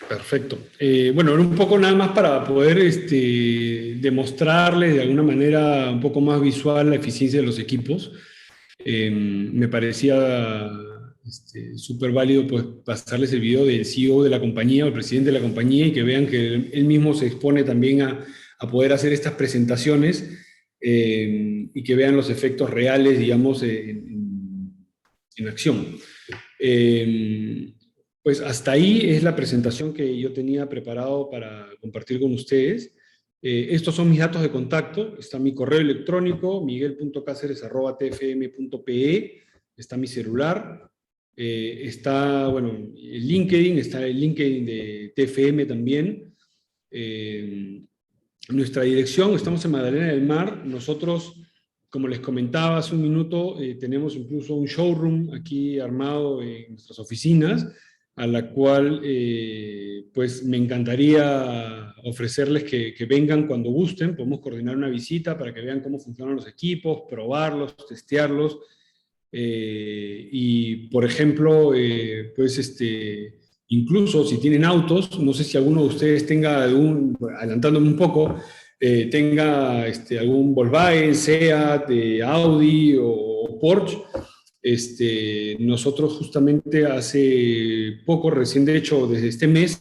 Perfecto. Bueno, un poco nada más para poder demostrarles de alguna manera un poco más visual la eficiencia de los equipos. Me parecía súper válido pues, pasarles el video del CEO de la compañía, o el presidente de la compañía, y que vean que él mismo se expone también a poder hacer estas presentaciones y que vean los efectos reales, digamos, en acción. Pues hasta ahí es la presentación que yo tenía preparado para compartir con ustedes. Estos son mis datos de contacto. Está mi correo electrónico, miguel.caceres@tfm.pe. Está mi celular. Está, bueno, el LinkedIn. Está el LinkedIn de TFM también. Nuestra dirección, estamos en Magdalena del Mar. Nosotros, como les comentaba hace un minuto, tenemos incluso un showroom aquí armado en nuestras oficinas, a la cual pues me encantaría ofrecerles que vengan cuando gusten. Podemos coordinar una visita para que vean cómo funcionan los equipos, probarlos, testearlos. Y, por ejemplo, pues incluso si tienen autos, no sé si alguno de ustedes tenga adelantándome un poco, tenga algún Volkswagen, Seat, Audi o Porsche. Nosotros justamente hace poco, recién de hecho desde este mes,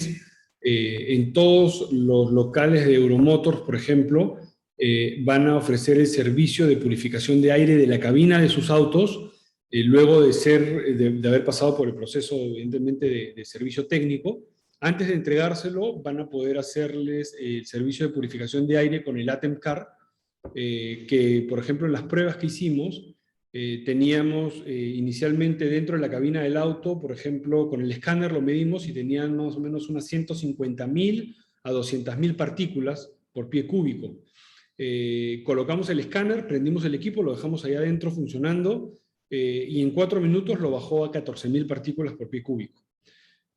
en todos los locales de Euromotors, por ejemplo, van a ofrecer el servicio de purificación de aire de la cabina de sus autos, luego de haber pasado por el proceso, evidentemente, de servicio técnico. Antes de entregárselo, van a poder hacerles el servicio de purificación de aire con el ATEM-CAR, que, por ejemplo, en las pruebas que hicimos, teníamos inicialmente dentro de la cabina del auto, por ejemplo, con el escáner lo medimos y tenían más o menos unas 150.000 a 200.000 partículas por pie cúbico. Colocamos el escáner, prendimos el equipo, lo dejamos ahí adentro funcionando, y en 4 minutos lo bajó a 14.000 partículas por pie cúbico.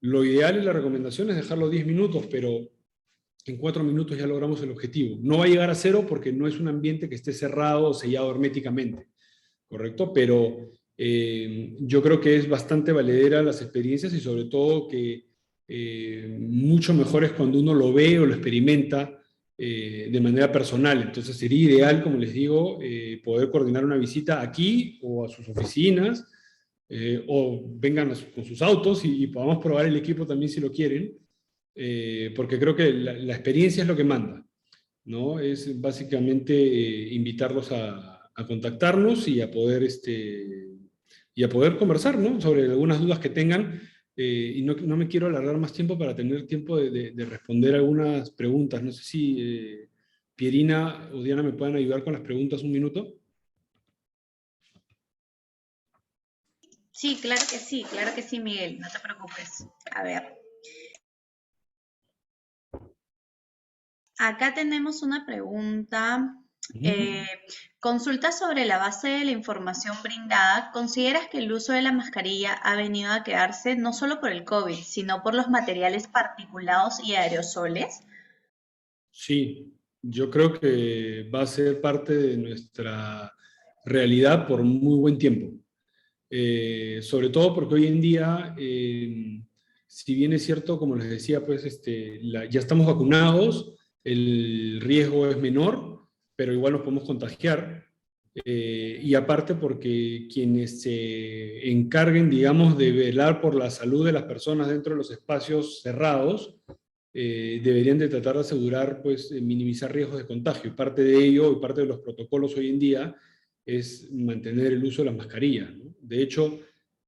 Lo ideal y la recomendación es dejarlo 10 minutos, pero en 4 minutos ya logramos el objetivo. No va a llegar a 0 porque no es un ambiente que esté cerrado o sellado herméticamente, ¿correcto? Pero yo creo que es bastante valedera las experiencias, y sobre todo que mucho mejor es cuando uno lo ve o lo experimenta de manera personal. Entonces sería ideal, como les digo, poder coordinar una visita aquí o a sus oficinas, o vengan con sus autos y podamos probar el equipo también si lo quieren, porque creo que la experiencia es lo que manda, ¿no? Es básicamente invitarlos a contactarnos y a poder conversar, ¿no? Sobre algunas dudas que tengan, y no me quiero alargar más tiempo para tener tiempo de responder algunas preguntas. No sé si Pierina o Diana me pueden ayudar con las preguntas un minuto. Sí, claro que sí, Miguel, no te preocupes. A ver. Acá tenemos una pregunta Eh, consulta sobre la base de la información brindada. ¿Consideras que el uso de la mascarilla ha venido a quedarse no solo por el COVID, sino por los materiales particulados y aerosoles? Sí, yo creo que va a ser parte de nuestra realidad por muy buen tiempo. Sobre todo porque hoy en día, si bien es cierto, como les decía, pues ya estamos vacunados, el riesgo es menor, pero igual nos podemos contagiar. Y aparte porque quienes se encarguen, digamos, de velar por la salud de las personas dentro de los espacios cerrados, deberían de tratar de asegurar, pues, minimizar riesgos de contagio. Y parte de ello, y parte de los protocolos hoy en día, es mantener el uso de las mascarillas, ¿no? De hecho,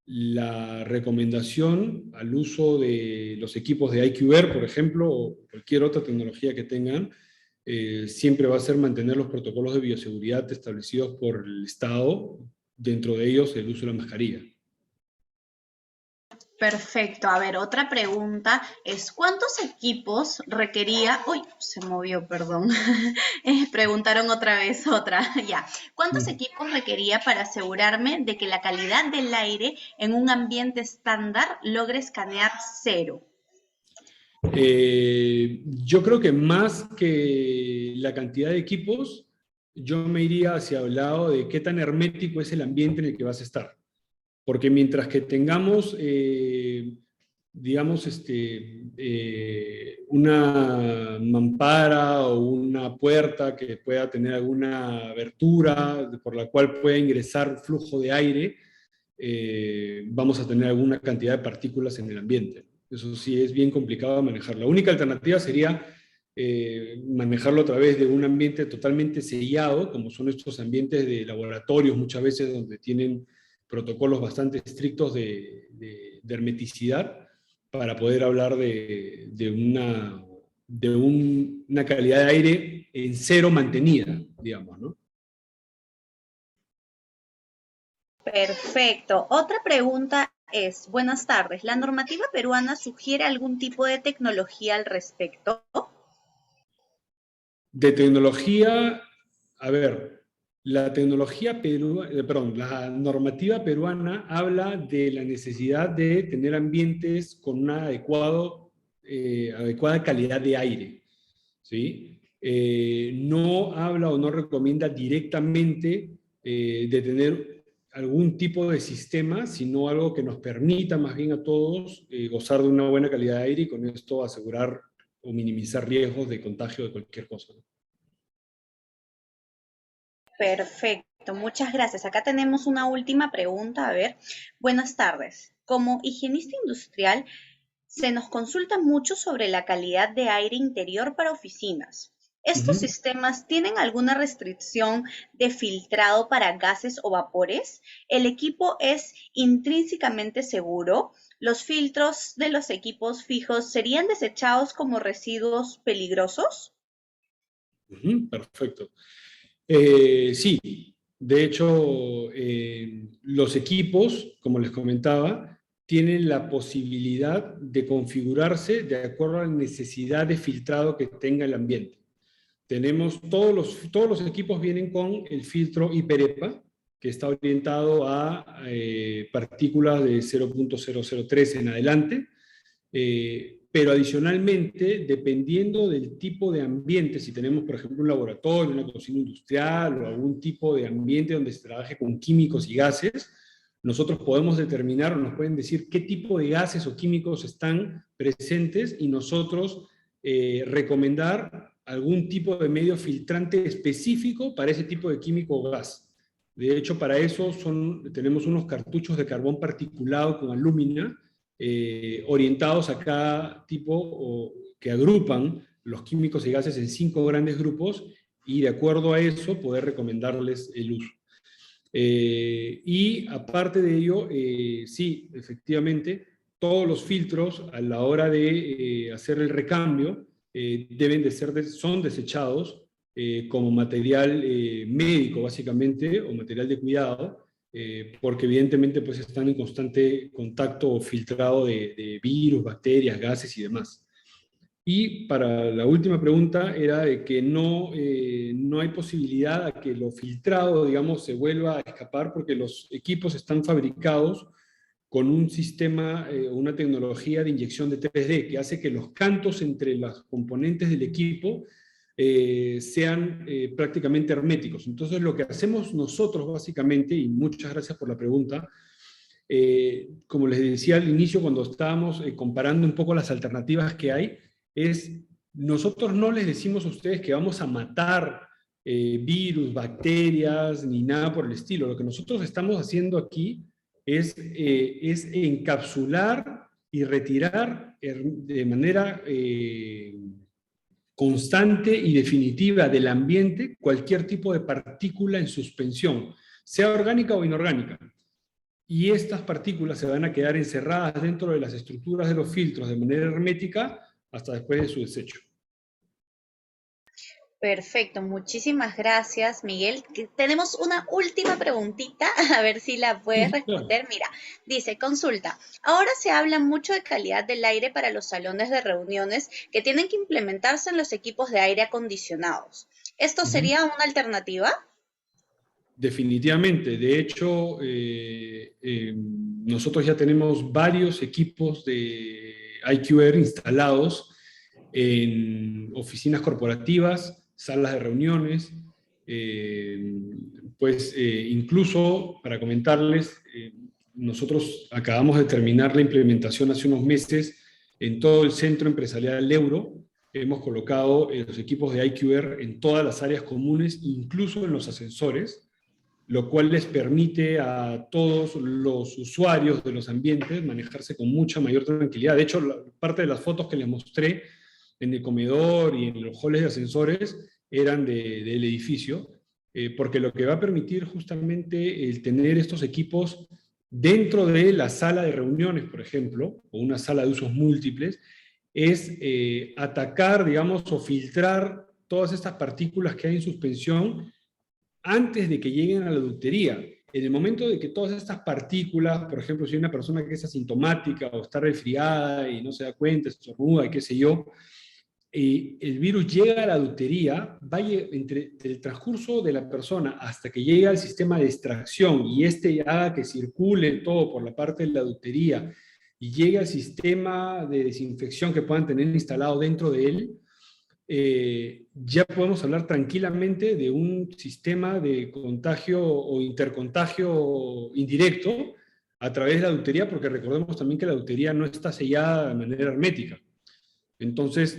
la recomendación al uso de los equipos de IQR, por ejemplo, o cualquier otra tecnología que tengan, siempre va a ser mantener los protocolos de bioseguridad establecidos por el Estado, dentro de ellos el uso de la mascarilla. Perfecto. A ver, otra pregunta es, ¿cuántos equipos requería? Uy, se movió, perdón. Preguntaron otra vez otra. Ya. ¿Cuántos Mm. equipos requería para asegurarme de que la calidad del aire en un ambiente estándar logre escanear cero? Yo creo que más que la cantidad de equipos, yo me iría hacia el lado de qué tan hermético es el ambiente en el que vas a estar. Porque mientras que tengamos, digamos, una mampara o una puerta que pueda tener alguna abertura por la cual pueda ingresar flujo de aire, vamos a tener alguna cantidad de partículas en el ambiente. Eso sí es bien complicado de manejar. La única alternativa sería manejarlo a través de un ambiente totalmente sellado, como son estos ambientes de laboratorios muchas veces donde tienen protocolos bastante estrictos de hermeticidad para poder hablar de una calidad de aire en cero mantenida, digamos, ¿no? Perfecto. Otra pregunta es, buenas tardes, ¿la normativa peruana sugiere algún tipo de tecnología al respecto? De tecnología, a ver, la normativa peruana habla de la necesidad de tener ambientes con una adecuada calidad de aire, ¿sí? No habla o no recomienda directamente de tener algún tipo de sistema, sino algo que nos permita más bien a todos gozar de una buena calidad de aire y con esto asegurar o minimizar riesgos de contagio de cualquier cosa, ¿no? Perfecto, muchas gracias. Acá tenemos una última pregunta. A ver, buenas tardes. Como higienista industrial, se nos consulta mucho sobre la calidad de aire interior para oficinas. ¿Estos Ujú. sistemas tienen alguna restricción de filtrado para gases o vapores? ¿El equipo es intrínsecamente seguro? ¿Los filtros de los equipos fijos serían desechados como residuos peligrosos? Ujú, perfecto. Sí, de hecho, los equipos, como les comentaba, tienen la posibilidad de configurarse de acuerdo a la necesidad de filtrado que tenga el ambiente. Tenemos todos los equipos vienen con el filtro IPEREPA, que está orientado a partículas de 0.003 en adelante, pero adicionalmente, dependiendo del tipo de ambiente, si tenemos, por ejemplo, un laboratorio, una cocina industrial o algún tipo de ambiente donde se trabaje con químicos y gases, nosotros podemos determinar o nos pueden decir qué tipo de gases o químicos están presentes y nosotros recomendar algún tipo de medio filtrante específico para ese tipo de químico o gas. De hecho, para eso tenemos unos cartuchos de carbón particulado con alúmina orientados a cada tipo que agrupan los químicos y gases en 5 grandes grupos y de acuerdo a eso poder recomendarles el uso. Y aparte de ello, sí, efectivamente, todos los filtros a la hora de hacer el recambio son desechados como material médico, básicamente, o material de cuidado, porque evidentemente pues, están en constante contacto o filtrado de virus, bacterias, gases y demás. Y para la última pregunta era de que no hay posibilidad a que lo filtrado, digamos, se vuelva a escapar porque los equipos están fabricados con un sistema, una tecnología de inyección de 3D que hace que los cantos entre los componentes del equipo sean prácticamente herméticos. Entonces lo que hacemos nosotros básicamente, y muchas gracias por la pregunta, como les decía al inicio cuando estábamos comparando un poco las alternativas que hay, es nosotros no les decimos a ustedes que vamos a matar virus, bacterias, ni nada por el estilo. Lo que nosotros estamos haciendo aquí es encapsular y retirar de manera constante y definitiva del ambiente cualquier tipo de partícula en suspensión, sea orgánica o inorgánica. Y estas partículas se van a quedar encerradas dentro de las estructuras de los filtros de manera hermética hasta después de su desecho. Perfecto, muchísimas gracias, Miguel. Tenemos una última preguntita, a ver si la puedes responder. Mira, dice, consulta, ahora se habla mucho de calidad del aire para los salones de reuniones que tienen que implementarse en los equipos de aire acondicionados. ¿Esto sería una alternativa? Definitivamente. De hecho, nosotros ya tenemos varios equipos de IQR instalados en oficinas corporativas, salas de reuniones, incluso para comentarles, nosotros acabamos de terminar la implementación hace unos meses en todo el centro empresarial Euro. Hemos colocado los equipos de IQR en todas las áreas comunes, incluso en los ascensores, lo cual les permite a todos los usuarios de los ambientes manejarse con mucha mayor tranquilidad. De hecho, parte de las fotos que les mostré en el comedor y en los halls de ascensores eran del edificio, porque lo que va a permitir justamente el tener estos equipos dentro de la sala de reuniones, por ejemplo, o una sala de usos múltiples, es atacar, digamos, o filtrar todas estas partículas que hay en suspensión antes de que lleguen a la ductería. En el momento de que todas estas partículas, por ejemplo, si hay una persona que es asintomática o está resfriada y no se da cuenta, estornuda y qué sé yo, el virus llega a la ductería, entre el transcurso de la persona hasta que llega al sistema de extracción y haga que circule todo por la parte de la ductería y llegue al sistema de desinfección que puedan tener instalado dentro de él, ya podemos hablar tranquilamente de un sistema de contagio o intercontagio indirecto a través de la ductería, porque recordemos también que la ductería no está sellada de manera hermética. Entonces,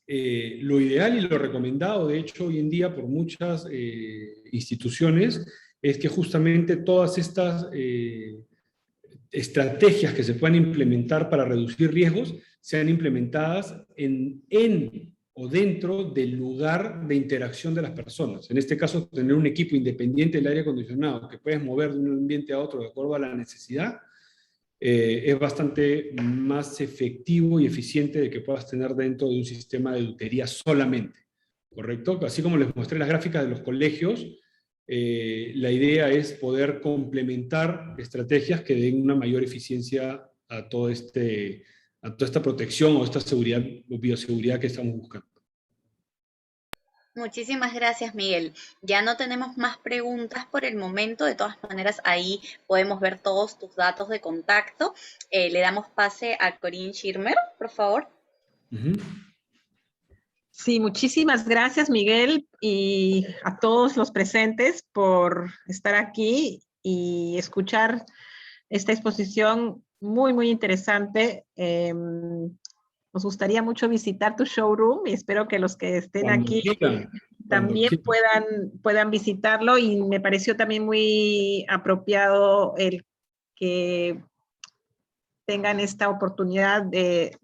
lo ideal y lo recomendado, de hecho, hoy en día por muchas instituciones, es que justamente todas estas estrategias que se puedan implementar para reducir riesgos sean implementadas en o dentro del lugar de interacción de las personas. En este caso, tener un equipo independiente del aire acondicionado que puedes mover de un ambiente a otro de acuerdo a la necesidad, es bastante más efectivo y eficiente de que puedas tener dentro de un sistema de ductería solamente, ¿correcto? Así como les mostré las gráficas de los colegios, la idea es poder complementar estrategias que den una mayor eficiencia a toda esta protección o esta seguridad o bioseguridad que estamos buscando. Muchísimas gracias, Miguel. Ya no tenemos más preguntas por el momento. De todas maneras, ahí podemos ver todos tus datos de contacto. Le damos pase a Corinne Schirmer, por favor. Sí, muchísimas gracias, Miguel, y a todos los presentes por estar aquí y escuchar esta exposición muy, muy interesante. Nos gustaría mucho visitar tu showroom y espero que los que estén aquí también puedan visitarlo, y me pareció también muy apropiado el que tengan esta oportunidad de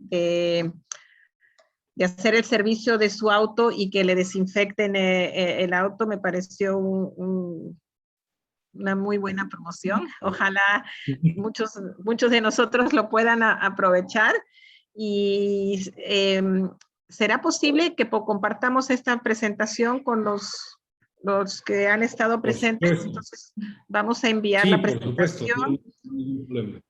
hacer el servicio de su auto y que le desinfecten el auto. Me pareció una muy buena promoción. Ojalá muchos de nosotros lo puedan aprovechar. Y ¿será posible que compartamos esta presentación con los que han estado presentes? Entonces, vamos a enviar la presentación. Por supuesto, no hay ningún problema.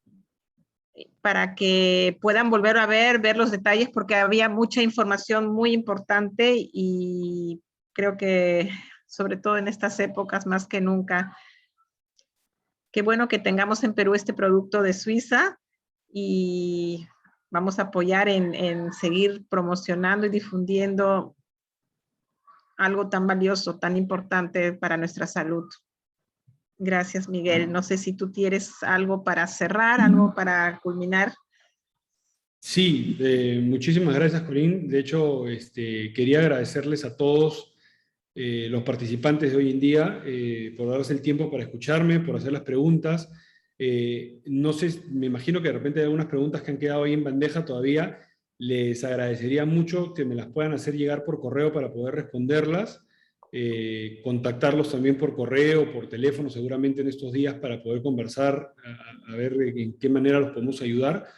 para que puedan volver a ver los detalles, porque había mucha información muy importante y creo que sobre todo en estas épocas más que nunca, qué bueno que tengamos en Perú este producto de Suiza y vamos a apoyar en seguir promocionando y difundiendo algo tan valioso, tan importante para nuestra salud. Gracias, Miguel. No sé si tú tienes algo para cerrar, algo para culminar. Sí, muchísimas gracias, Corín. De hecho, quería agradecerles a todos los participantes de hoy en día por darse el tiempo para escucharme, por hacer las preguntas. No sé, me imagino que de repente hay algunas preguntas que han quedado ahí en bandeja todavía. Les agradecería mucho que me las puedan hacer llegar por correo para poder responderlas. Contactarlos también por correo, por teléfono, seguramente en estos días para poder conversar, a ver en qué manera los podemos ayudar.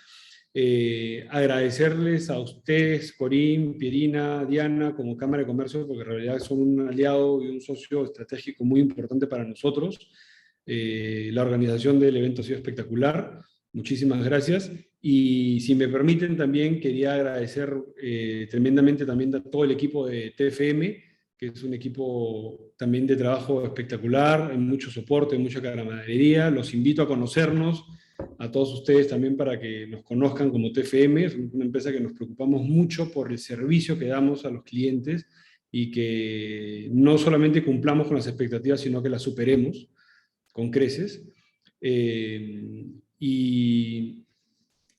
Agradecerles a ustedes, Corín, Pierina, Diana, como Cámara de Comercio, porque en realidad son un aliado y un socio estratégico muy importante para nosotros. La organización del evento ha sido espectacular. Muchísimas gracias. Y si me permiten, también quería agradecer tremendamente también a todo el equipo de TFM, que es un equipo también de trabajo espectacular, en mucho soporte, en mucha camaradería. Los invito a conocernos, a todos ustedes también para que nos conozcan como TFM. Es una empresa que nos preocupamos mucho por el servicio que damos a los clientes y que no solamente cumplamos con las expectativas, sino que las superemos con creces. Y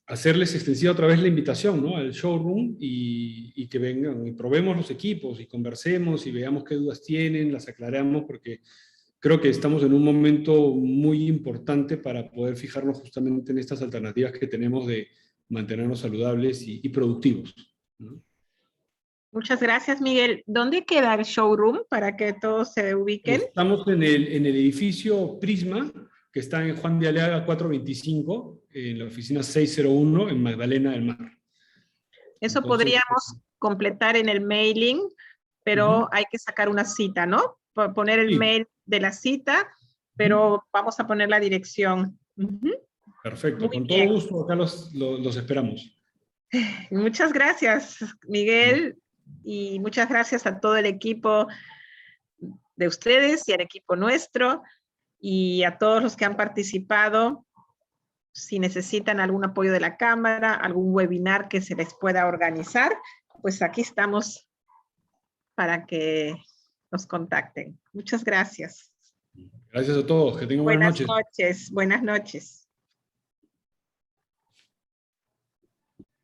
hacerles extensiva otra vez la invitación, ¿no?, al showroom y que vengan y probemos los equipos y conversemos y veamos qué dudas tienen, las aclaramos, porque creo que estamos en un momento muy importante para poder fijarnos justamente en estas alternativas que tenemos de mantenernos saludables y productivos, ¿no? Muchas gracias, Miguel. ¿Dónde queda el showroom para que todos se ubiquen? Estamos en el edificio Prisma, que está en Juan de Aliaga 425, en la oficina 601, en Magdalena del Mar. Eso Entonces, podríamos completar en el mailing, pero hay que sacar una cita, ¿no? Poner el sí, mail de la cita, pero vamos a poner la dirección. perfecto, Muy con todo bien. gusto, acá los esperamos. Muchas gracias, Miguel, y muchas gracias a todo el equipo de ustedes y al equipo nuestro y a todos los que han participado. Si necesitan algún apoyo de la Cámara, algún webinar que se les pueda organizar, pues aquí estamos para que nos contacten. Muchas gracias. Gracias a todos, que tengan buenas noches. Buenas noches. Buenas noches.